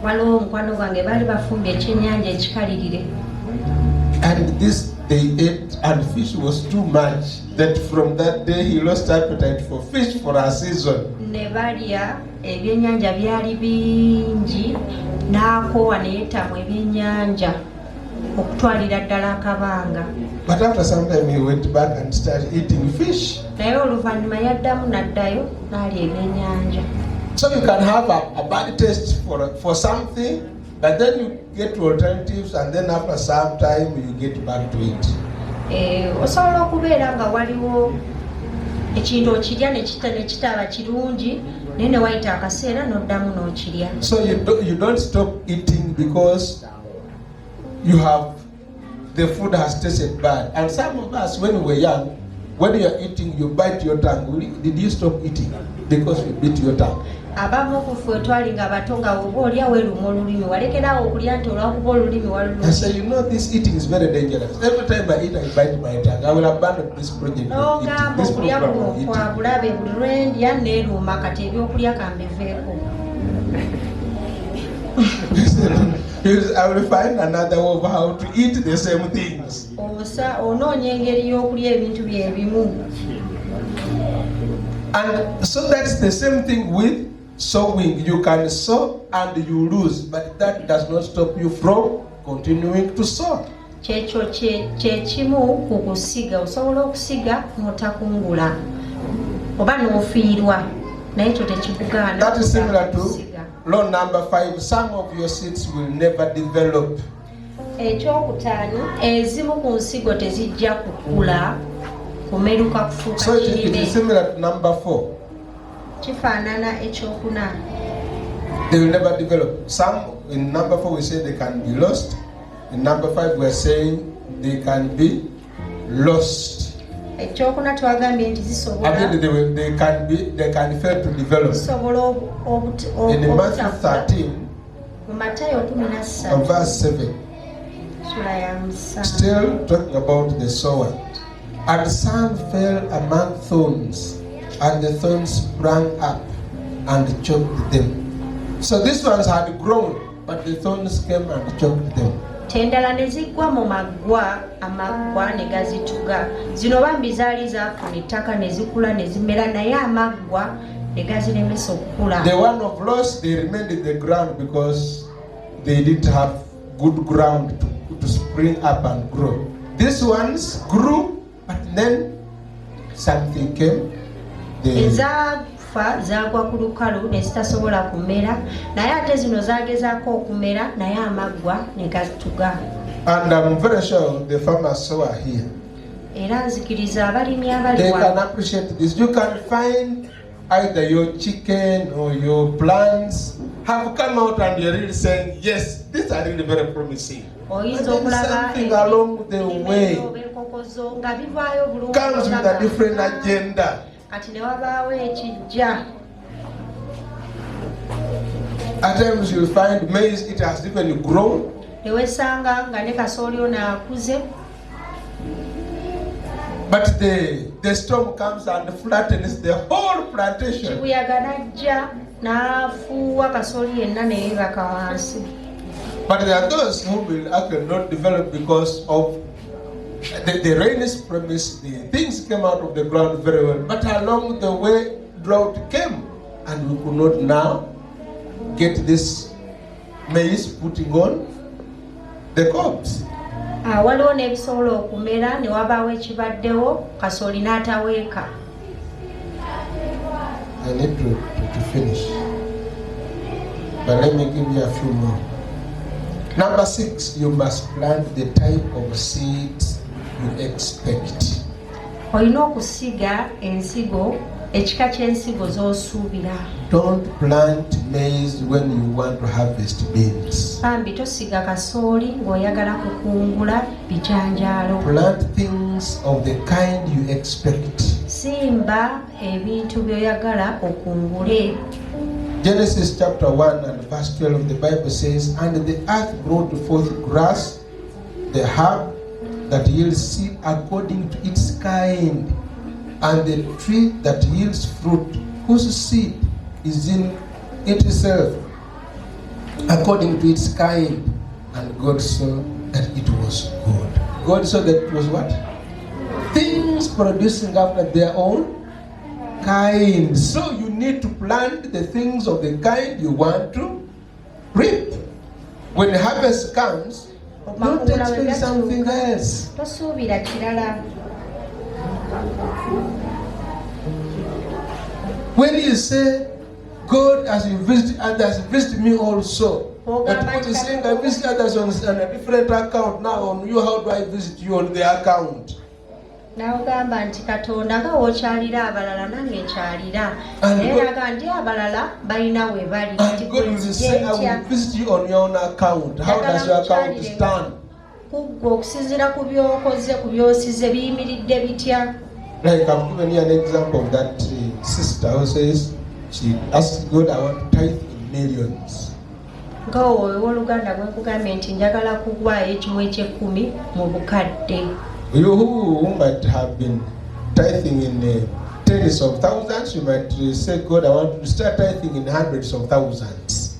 Waliwo omukwano gwange baali bafumbye ekyennyanja ekikalirire. And this they ate, and fish was too much that from that day he lost appetite for fish for a season. Ne balya ebyennyanja byali bingi n'akoowa ne yeetamu ebyennyanja okutwalira ddala akabanga. But after some time he went back and started eating fish. Naye oluvannyuma yaddamu n'addayo n'alya ebyennyanja. So you can have a bad taste for something, but then you get to alternatives, and then after some time you get back to it. Osobola okubeera nga waliwo ekintu okirya ne kitaba kirungi naye ne wayita akaseera n'oddamu n'okirya. So you don't stop eating because you have the food has tasted bad. And some of us, when we were young, when you are eating, you bite your tongue. Did you stop eating because you bit your tongue? Abamu ku ffe twali nga bato nga oba olya weeruma olulimi walekerawo okulya nti olwakuba olulimi walulumi. I say, you know, this eating is very dangerous. Every time I eat, I bite my tongue. I will abandon this project of eating. This program of eating. Bulabe buli lwendya neeruma kati ebyokulya kambiveeko. I will find another way of how to eat the same things. Onoonya engeri y'okulya ebintu bye bimu. And so that's the same thing with sowing. You can sow and you lose, but that does not stop you from continuing to sow. Kyekyo kyekimu ku kusiga. Osobola okusiga n'otakungula oba n'ofiirwa naye kyo tekikugaana. That is similar to law number 5. Some of your seeds will never develop. Ekyokutaano, ezimu ku nsigo tezijja kukula kumeruka kufuuka So it kirime. is similar to number 4. Kifaanana ekyokuna. They will never develop. Some in number 4 we say they can be lost. In number 5 we are saying they can be lost. Ekyokuna twagambye nti zisobola. I mean they can fail to develop. Zisobola In Matthew 13, mu Matayo 13 verse 7, sura ya 7. still talking about the sower. And some fell among thorns, and the thorns sprang up and choked them. So these ones had grown, but the thorns came and choked them. Endala ne ziggwa mu maggwa, amaggwa ne gazituga. Zino bambi zaali zaafuna ettaka ne zikula ne zimera naye amaggwa ne gaziremesa okukula. The one of loss, they remained in the ground because they didn't have good ground to spring up and grow. These ones grew, but then something came. Ezaafa zaagwa ku lukalu ne zitasobola kumera naye ate zino zaagezaako okumera naye amaggwa ne gatuga. And I'm very sure the farmers who are here, Era nzikiriza abalimi they abali can wano. appreciate this. You can find either your chicken or your plants have come out and you're really saying, yes, these are really very promising. Oyinza And then okulaba something along the way ebikokozo nga bivaayo bulungi comes with a different agenda. kati ne wabaawo ekijja. At times you'll find maize, it has even grown. Ne weesanga nga ne kasooli ono akuze. But the storm comes and flattens the whole plantation. Kibuyaga najja n'afuuwa kasooli yenna ne yeebaka wansi. But there are those who will actually not develop because of the rain is promised, the things came out of the ground very well. But along the way, drought came, and we could not now get this maize putting on the cobs. Waliwo n'ebisobola okumera ne wabaawo ekibaddewo kasooli n'ataweeka. I need to finish. But let me give you a few more. Number 6, you must plant the type of seeds you expect. Olina okusiga ensigo, ekika ky'ensigo z'osuubira. Don't plant maize when you want to harvest beans. Bambi tosiga kasooli ng'oyagala kukungula bijanjaalo. Plant things of the kind you expect. Simba ebintu by'oyagala okungule. Genesis chapter 1 and verse 12, the Bible says, and the earth brought forth grass, the herb that yields seed according to its kind, and the tree that yields fruit, whose seed is in itself according to its kind, and God saw that it was good. God saw that it was what? Things producing after their own kind. So you need to plant the things of the kind you want to reap. When harvest comes, don't expect something else. When you say, God has visited others, visit me also. But God is saying, I visit others on a different account. Now on you, how do I visit you on the account? N'agamba nti Katonda nga w'okyalira abalala nange nkyalira. Era aga ndi abalala balina we bali. And God will say, I will visit you on your own account. How does your account stand? Okusinziira ku by'okoze, ku by'osize biyimiridde bitya? Like I've given you an example of that sister who says she asked God, I want to tithe in millions. Nga owooluganda gwe nkugambye nti njagala kugwayo ekimu eky'ekkumi mu bukadde. You who might have been tithing in tens of thousands, you might say, God, I want to start tithing in hundreds of thousands.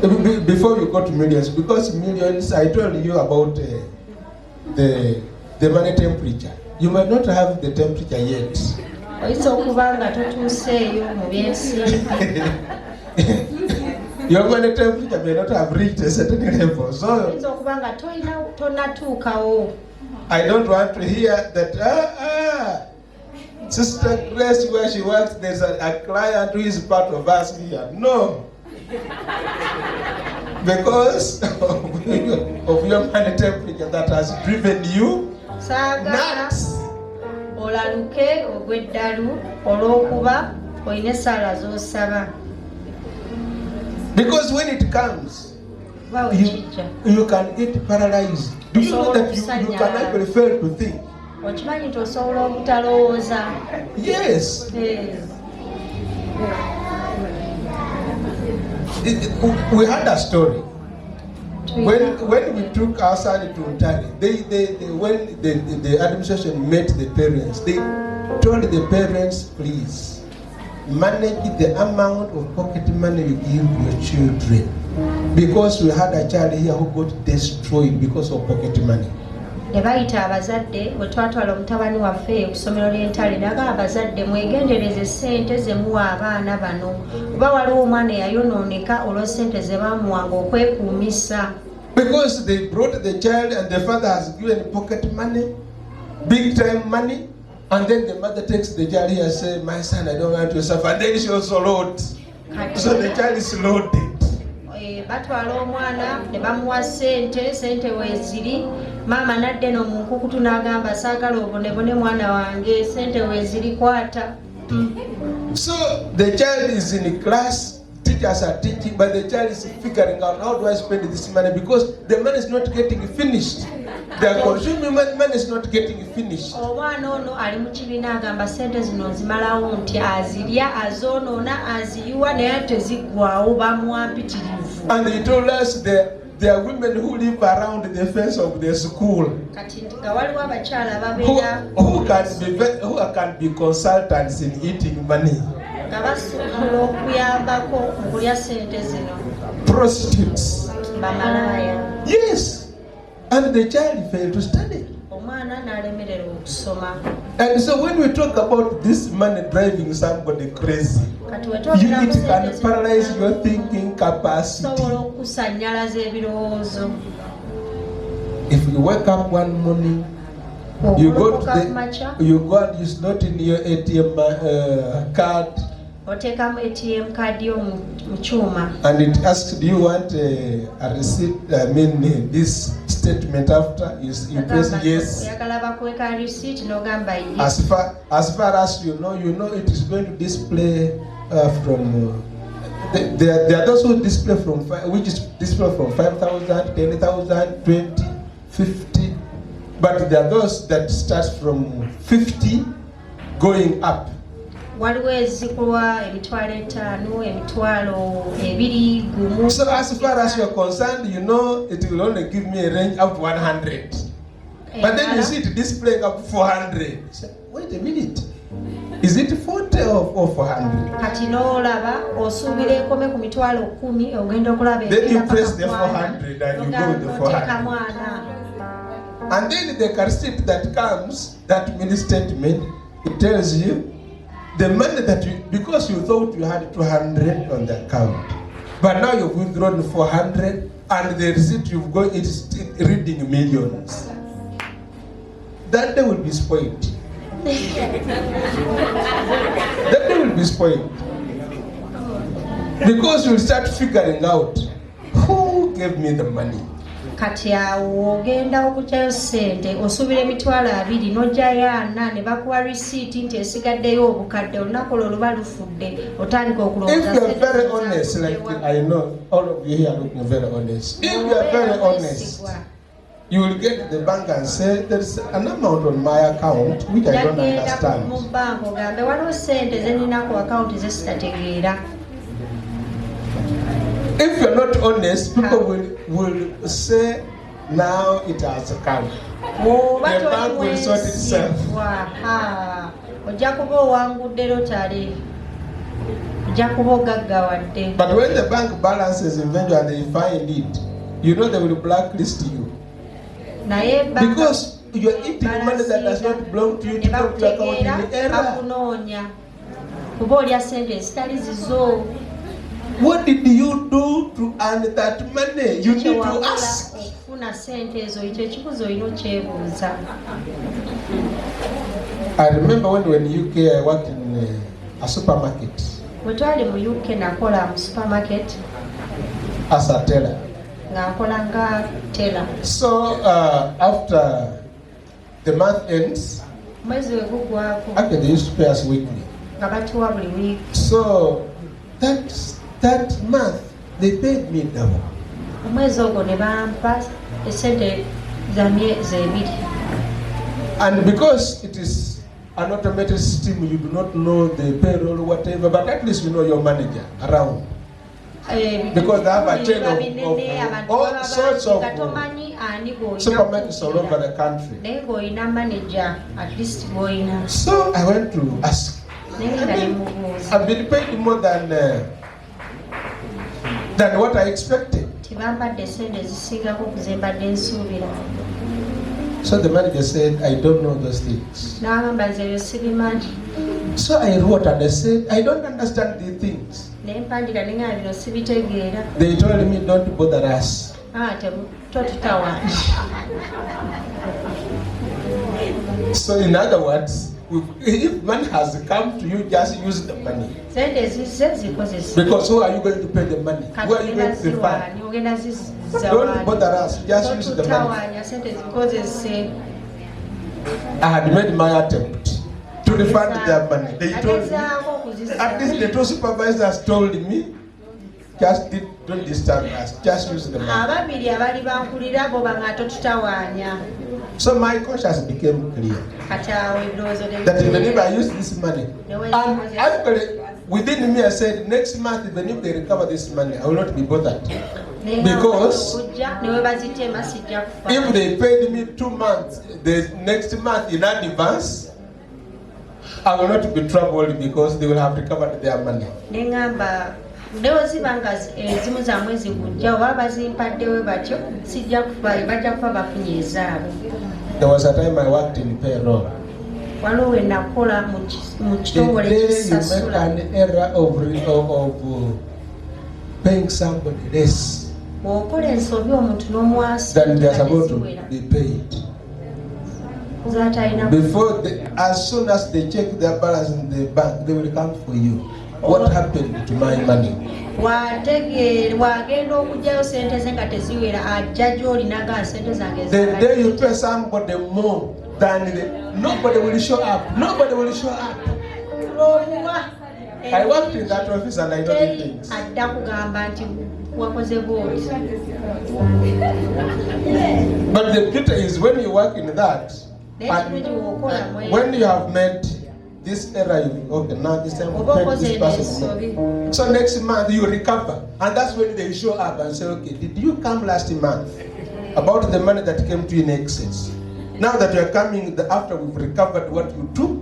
Before you go to millions, because millions, I told you about the money temperature. You might not have the temperature yet. Your money temperature may not have reached a certain level. So I don't want to hear that, Sister Grace, where she works, there's a client who is part of us here. No. Because of your money temperature that has driven you nuts. Because when it comes, you can get paralyzed. Do you know that you can actually fail to think? Yes. We had a story. When we took our son to Ontari, when the administration met the parents, they told the parents, please, manage the amount of pocket money you give your children. Because we had a child here who got destroyed because of pocket money. Nebayita abazadde bwe twatwala omutabani waffe ku ssomero ly'Entale naga abazadde mwegendereze ssente ze muwa abaana bano kuba waliwo omwana eyayonooneka olwa ssente ze baamuwanga okwekuumisa. Because they brought the child and the father has given pocket money, big time money, and then the mother takes the child here and says, my son, I don't want to suffer. And then she also loads. So the child is loaded. Batwala omwana ne bamuwa sente weeziri maama nadde no mu nkukutu n'agamba saagala obonebone mwana wange sente weeziri kwata. So the child is in class, teachers are teaching, but the child is figuring out how do I spend this money because the money is not getting finished. They are consuming money is not getting finished. Omwana ono ali mu kibiina agamba sente zino nzimalawo nti azirya azoonoona aziyuwa naye teziggwawo bamuwampitirivu. And he told us there are women who live around the fence of the school who can be consultants in eating money. Prostitutes. Yes. And the child failed to study. And so when we talk about this money driving somebody crazy, it can paralyze your thinking capacity. If you wake up one morning, you go and you slot in your ATM card, and it asks, do you want a receipt? I mean, this statement after you press yes. As far as you know it is going to display from. There are those who display from which is display from 5,000, 10,000, 20, 50, but there are those that starts from 50 going up. So as far as you're concerned, you know it will only give me a range up to 100. But then you see it displaying up to 400. So, wait a minute. Is it 40 or 400? Kati n'olaba osuubira ekome ku mitwalo 10 ogenda okulaba Then you press the 400 and you go with the 400. And then the receipt that comes, that mini statement, it tells you the money that you, because you thought you had 200 on the account, but now you've withdrawn 400, and the receipt you've got is reading millions. That day will be spoiled. That day will be spoiled. Because you'll start figuring out who gave me the money. Kati awo ogenda okukyayo ssente osuubira emitwalo 2 n'ojjayo 4 ne bakuwa risiiti nti esigaddeyo obukadde olunaku olwo luba lufudde otandika okulowooza. If you are very honest, like I know all of you here are looking very honest. If you are very honest, you will get to the bank and say there is an amount on my account which I don't understand. Mu banka ogambe waliwo ssente ze nina ku akawunti ze sitategeera. If you're not honest, people will say now it has come. The bank will sort itself. Ojja kuba owangudde lotale. Ojja kuba ogaggawadde. But when the bank balances eventually and they find it, you know they will blacklist you. Because you are eating money that does not belong to you to come to your account in error. Kuba olya ssente ezitali zizo. What did you do to earn that money? You need to ask. I remember when we were in UK, I worked in a supermarket. As a teller. So after the month ends, actually they used to pay us weekly. So that month they paid me double. And because it is an automated system, you do not know the payroll or whatever, but at least you know your manager around. Because they have a chain of all sorts of supermarkets all over the country. So I went to ask. I've been paid more than what I expected. So the manager said, I don't know those things. So I wrote and I said, I don't understand these things. They told me, don't bother us. So in other words, if money has come to you, just use the money. Because who are you going to pay the money? Who are you going to refund? Don't bother us, just use the money. I had made my attempt to refund their money. They told me, at least the two supervisors told me, just don't disturb us, just use the money. So my conscience became clear that even if I use this money, and actually within me I said, next month even if they recover this money, I will not be bothered. Because if they paid me 2 months, the next month in advance, I will not be troubled because they will have recovered their money. There was a time I worked in payroll. The day you make an error of paying somebody less than they are supposed to be paid. Before as soon as they check their balance in the bank, they will come for you. What happened to my money? The day you pay somebody more than nobody will show up. Nobody will show up. I worked in that office and I know the things. But the beauty is when you work in that, and when you have made this error, okay, now this time we pay this person. So next month you recover, and that's when they show up and say, okay, did you come last month about the money that came to you in excess? Now that you are coming after we've recovered what you took,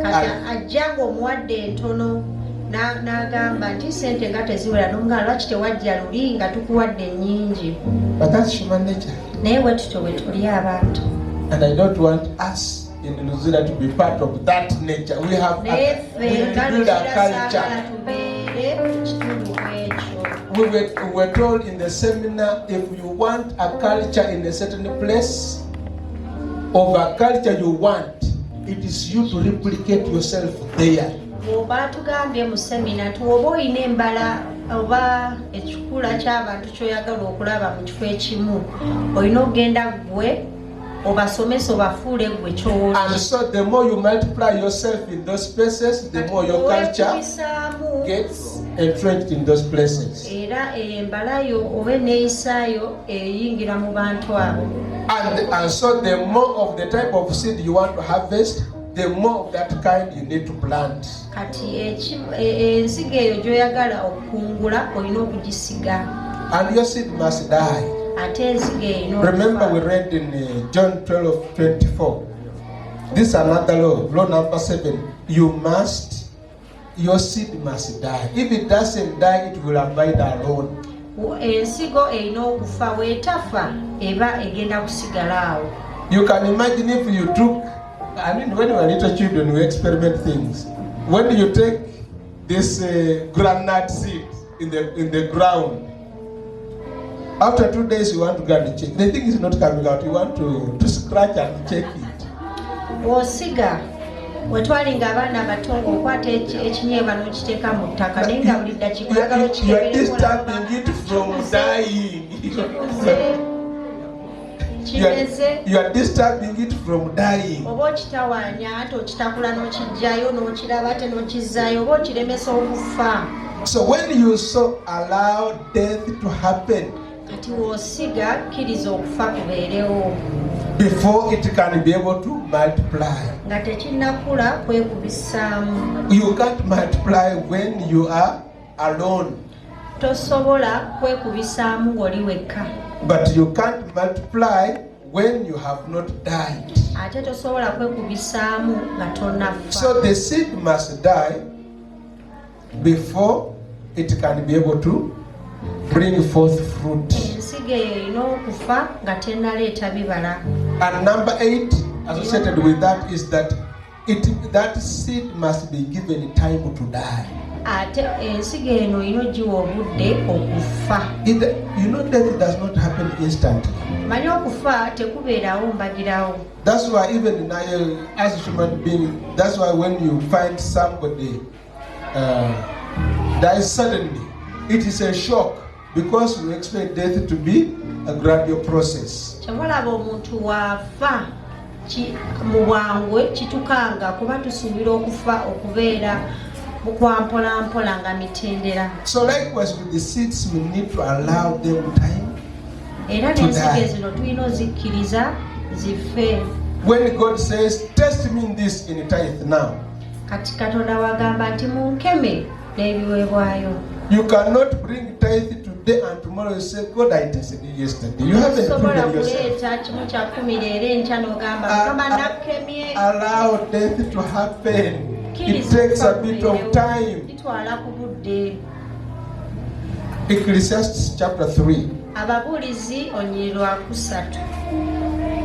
kati ajja ng'omuwadde entono n'agamba nti sente nga teziwera nonga lwaki tewajja luli nga tukuwadde ennyingi. But that's human nature. Naye bwe tutyo bwe tuli abantu. And I don't want us in New Zealand to be part of that nature. We have to build a culture. We were told in the seminar, if you want a culture in a certain place, of a culture you want, it is you to replicate yourself there. Oba tugambye mu semina tuoba olina embala oba ekikula ky'abantu ky'oyagala okulaba mu kifo ekimu olina okugenda gwe obasomesa obafuule gwe ky'oli. And so the more you multiply yourself in those places, the more your culture gets entrenched in those places. Era embalayo oba enneeyisaayo eyingira mu bantu abo. And so the more of the type of seed you want to harvest, the more of that kind you need to plant. Kati ensigo eyo gy'oyagala okukungula olina okugisiga. And your seed must die. Ate ensigo eyo Remember we read in John 12:24. This is another law, law number 7. Your seed must die. If it doesn't die, it will abide alone. Ensigo erina okufa, weetafa eba egenda kusigala awo. You can imagine if you took, when we were little children, we experiment things. When you take this granite seed in the ground, after 2 days you want to go and check. The thing is not coming out. You want to scratch and check it. Osiga wetwalinga abaana abatongo okwata ekinyeeba n'okiteeka mu ttaka naye nga buli ddakiika oyagala You are disturbing it from dying. You are disturbing it from dying. Oba okitawaanya ate okitakula n'okijjayo n'okiraba ate n'okizzaayo oba okiremesa okufa. So when you so allow death to happen, kati w'osiga kkiriza okufa kubeerewo before it can be able to multiply. Nga tekinnakula kwekubisaamu. You can't multiply when you are alone. Tosobola kwekubisaamu ng'oli wekka. But you can't multiply when you have not died. Ate tosobola kwekubisaamu nga tonnafa. So the seed must die before it can be able to bring forth fruit. Ensigo eyo erina okufa nga tennaleeta bibala. And number 8 associated with that is that that seed must be given time to die. Ate ensigo eno erina ogiwa obudde okufa. Death does not happen instantly. Manyi okufa tekubeerawo mbagirawo. That's why even as a human being, that's why when you find somebody dies suddenly, it is a shock because you expect death to be a gradual process. Kyewalaba omuntu waafa mu bwangwe kitukanga kuba tusuubira okufa okubeera kwa mpola mpola nga mitendera. So likewise with the seeds, we need to allow them time era n'ensigo zino tulina ozikkiriza zife. When God says, test me in this in tithe now, kati Katonda wagamba nti munkeme n'ebiweebwayo. You cannot bring tithe today and tomorrow you say, God, I tested you yesterday. You haven't proven yourself. Allow death to happen. It takes a bit of time. Ecclesiastes chapter 3.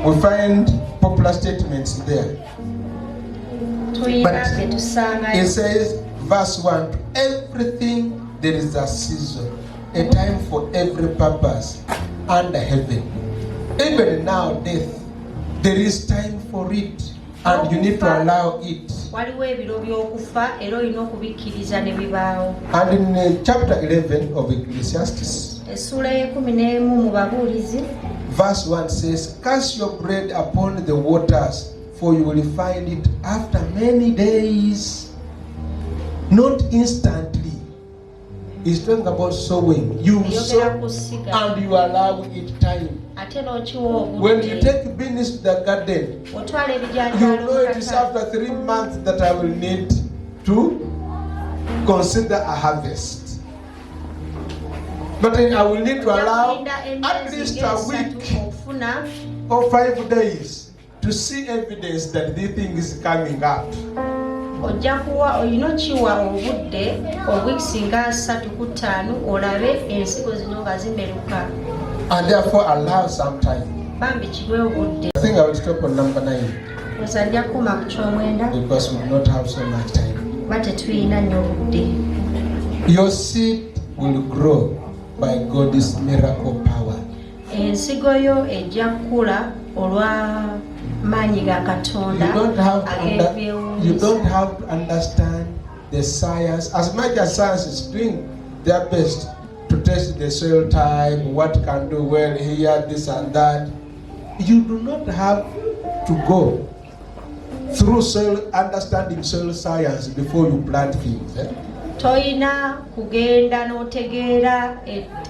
We find popular statements there. But it says, verse 1, everything there is a season, a time for every purpose under heaven. Even now, death, there is time for it, and you need to allow it. And in chapter 11 of Ecclesiastes, verse 1 says, cast your bread upon the waters, for you will find it after many days, not instantly. He's talking about sowing. You sow and you allow it time. When you take beans to the garden, you know it is after 3 months that I will need to consider a harvest. But then I will need to allow at least a week or 5 days to see evidence that this thing is coming up. ojja kuwa olina kiwa obudde obwikisi nga 3 ku 5 olabe ensigo zino nga zimeruka. And therefore allow some time. Bambi kiwe obudde. I think I will stop on number 9. Ozajja kuma ku ky'omwenda. Because we do not have so much time. Bate tuyina nnyo obudde. Your seed will grow by God's miracle power. Ensigo yo ejja kukula olwa maanyi ga Katonda. You don't have to understand the science. As much as science is doing their best to test the soil type, what can do well here, this and that, you do not have to go through understanding soil science before you plant things. Toyina kugenda n'otegeera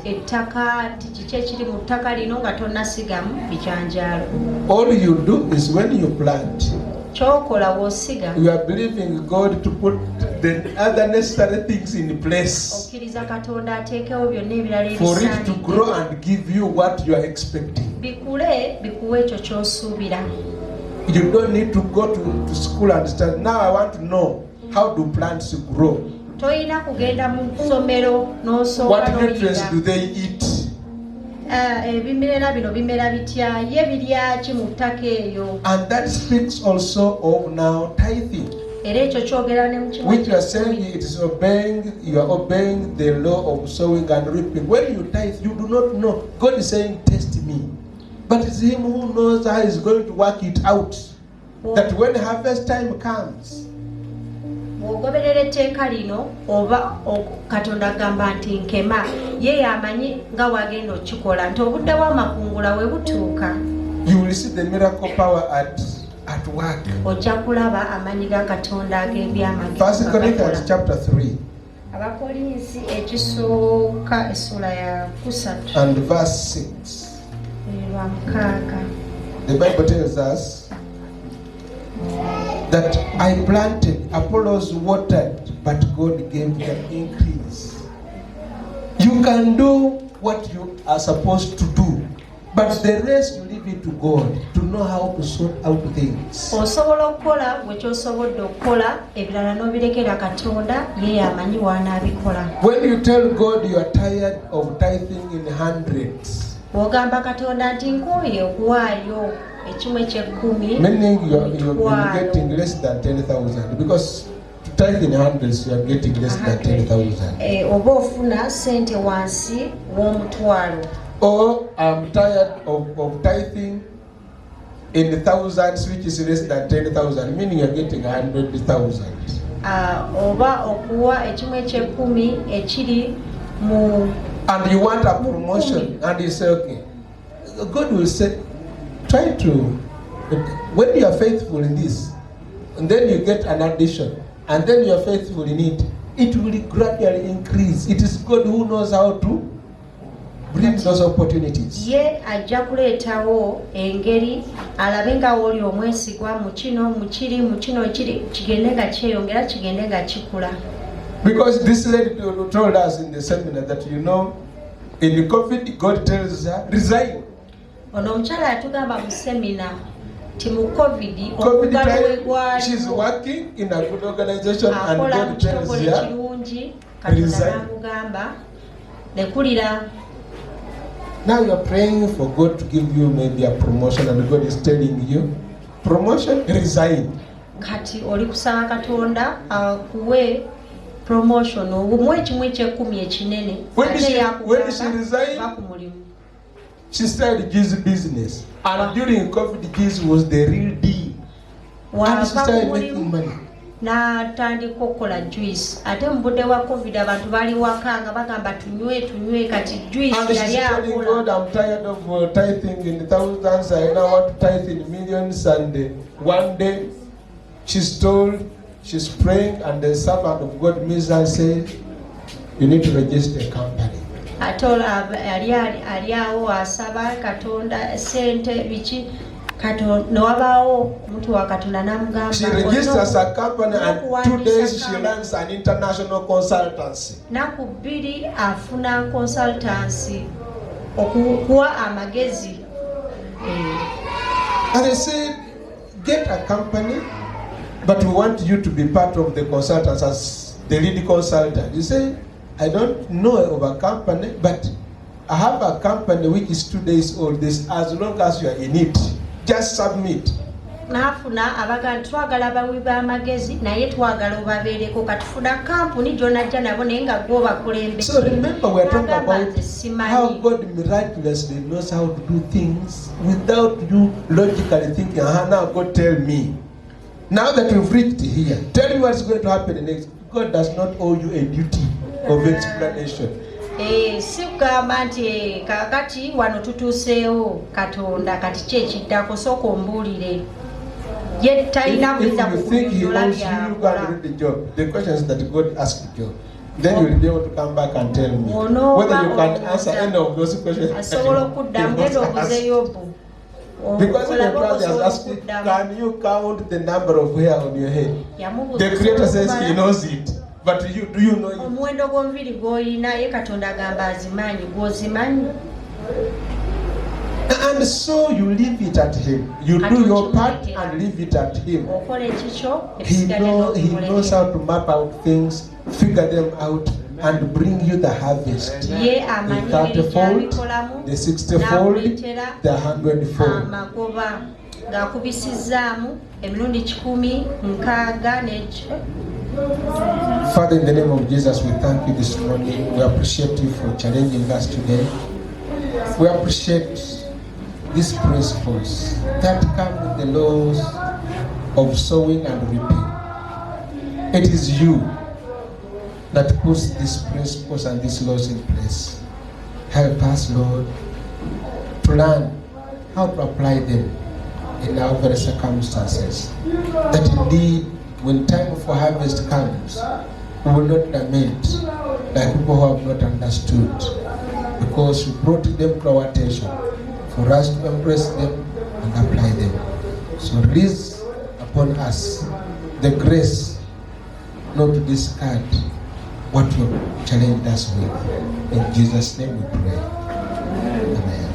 ettaka kiki ekiri mu ttaka lino nga tonnasigamu bijanjaalo. All you do is when you plant, ky'okola w'osiga, you are believing God to put the other necessary things in place okkiriza Katonda ateekewo byonna ebirala for it to ebisaanidde grow and give you what you are expecting. bikule bikuwe ekyo ky'osuubira. You don't need to go to school and start. Now I want to know how do plants grow. Toyina kugenda mu ssomero n'osooka What nutrients do they eat? Ebimera bino bimera bitya, ye birya ki mu ttaka eyo. And that speaks also of now tithing, Era ekyo kyogera ne mu which you are saying it is you are obeying the law of sowing and reaping. When you tithe, you do not know. God is saying, test me. But it's Him who knows how He's going to work it out. That when harvest time comes, bw'ogoberera etteeka lino oba Katonda agamba nti nkema, ye yamanyi nga wagenda okikola nti obudde bw'amakungula we butuuka, you will see the miracle power at work. ojja kulaba amaanyi ga Katonda ag'ebyamagezi. 1 Corinthians chapter 3 Abakolinsi ekisooka essula ya 3 and verse 6. lwa 6. The Bible tells us that I planted, Apollos watered, but God gave the increase. You can do what you are supposed to do, but the rest you leave it to God to know how to sort out things. Osobola okukola bwe kyosobodde okukola, ebirala n'obirekera Katonda, ye yamanyi w'anaabikola. When you tell God you are tired of tithing in hundreds, bw'ogamba Katonda nti nkooye okuwaayo ekimu eky'ekkumi, meaning you are getting less than 10,000, because to tithe in hundreds you are getting less than 10,000. Oba ofuna sente wansi w'omutwalo. Or I'm tired of tithing in thousands, which is less than 10,000, meaning you're getting 100,000. Oba okuwa ekimu eky'ekkumi ekiri mu. And you want a promotion, and you say, okay, God will say, try to, when you are faithful in this, and then you get an addition, and then you are faithful in it, it will gradually increase. It is God who knows how to bring those opportunities. Ye ajja kuleetawo engeri alabe nga woli omwesigwa mu kino ekiri kigende nga kyeyongera kigende nga kikula. Because this lady told us in the seminar that, you know, in COVID, God tells her, resign. Ono omukyala yatugamba mu semina ti mu COVID time, she's working in a good organization and God tells her, resign. Now you're praying for God to give you maybe a promotion, and God is telling you, promotion, resign. Kati oli kusaba Katonda akuwe promotion obumuwe ekimu eky'ekkumi ekinene. When she resigned, she started G's business, and during COVID, G's was the real deal, and she started making money. N'atandika okukola juice. Ate mu budde wa COVID abantu bali waka nga bagamba tunywe kati juice yali akola. God, I'm tired of tithing in thousands. I now want to tithe in millions. And one day, she's praying, and the servant of God Misa said, you need to register a company. Atola ali awo asaba Katonda sente biki Katonda wabaawo omuntu wa Katonda n'amugamba. She registers a company, and 2 days she learns an international consultancy. Naku 2 afuna consultancy okuwa amagezi. And they said, get a company but we want you to be part of the consultants as the lead consultant. You say, I don't know of a company, but I have a company which is 2 days old. This, as long as you are in it, just submit. Nafuna abaga twagala abawi b'amagezi naye twagala obabeereko katufuna kampuni gy'onajja nabo naye nga gwoba kulembe. So remember, we are talking about how God miraculously knows how to do things without you logically thinking, now God tell me. Now that we've reached here, tell me what's going to happen next. God does not owe you a duty of explanation. Si kugamba nti kakati wano tutuuseewo Katonda kati ki ekiddako sooka ombuulire. Ye talina buyinza kukunyonnyola by'akola. The question is that God asked Job. Then you will be able to come back and tell me whether you can answer any of those questions. Asobola okuddamu genda obuze Yobu. Because the brother is asking, can you count the number of hair on your head? The Creator says He knows it. But do you know it? Omuwendo gw'omubiri gw'olina ye Katonda agamba azimanyi, gw'ozimanyi. And so you leave it at Him. You do your part and leave it at Him. He knows how to map out things, figure them out, and bring you the harvest. The 30-fold, the 60-fold, the 100-fold. Father, in the name of Jesus, we thank you this morning. We appreciate you for challenging us today. We appreciate these principles that come with the laws of sowing and reaping. It is you that puts these principles and these laws in place. Help us, Lord, to learn how to apply them in our very circumstances. That indeed, when time for harvest comes, we will not lament like people who have not understood, because you brought them to our attention for us to embrace them and apply them. So release upon us the grace not to discard what you challenged us with. In Jesus' name we pray. Amen.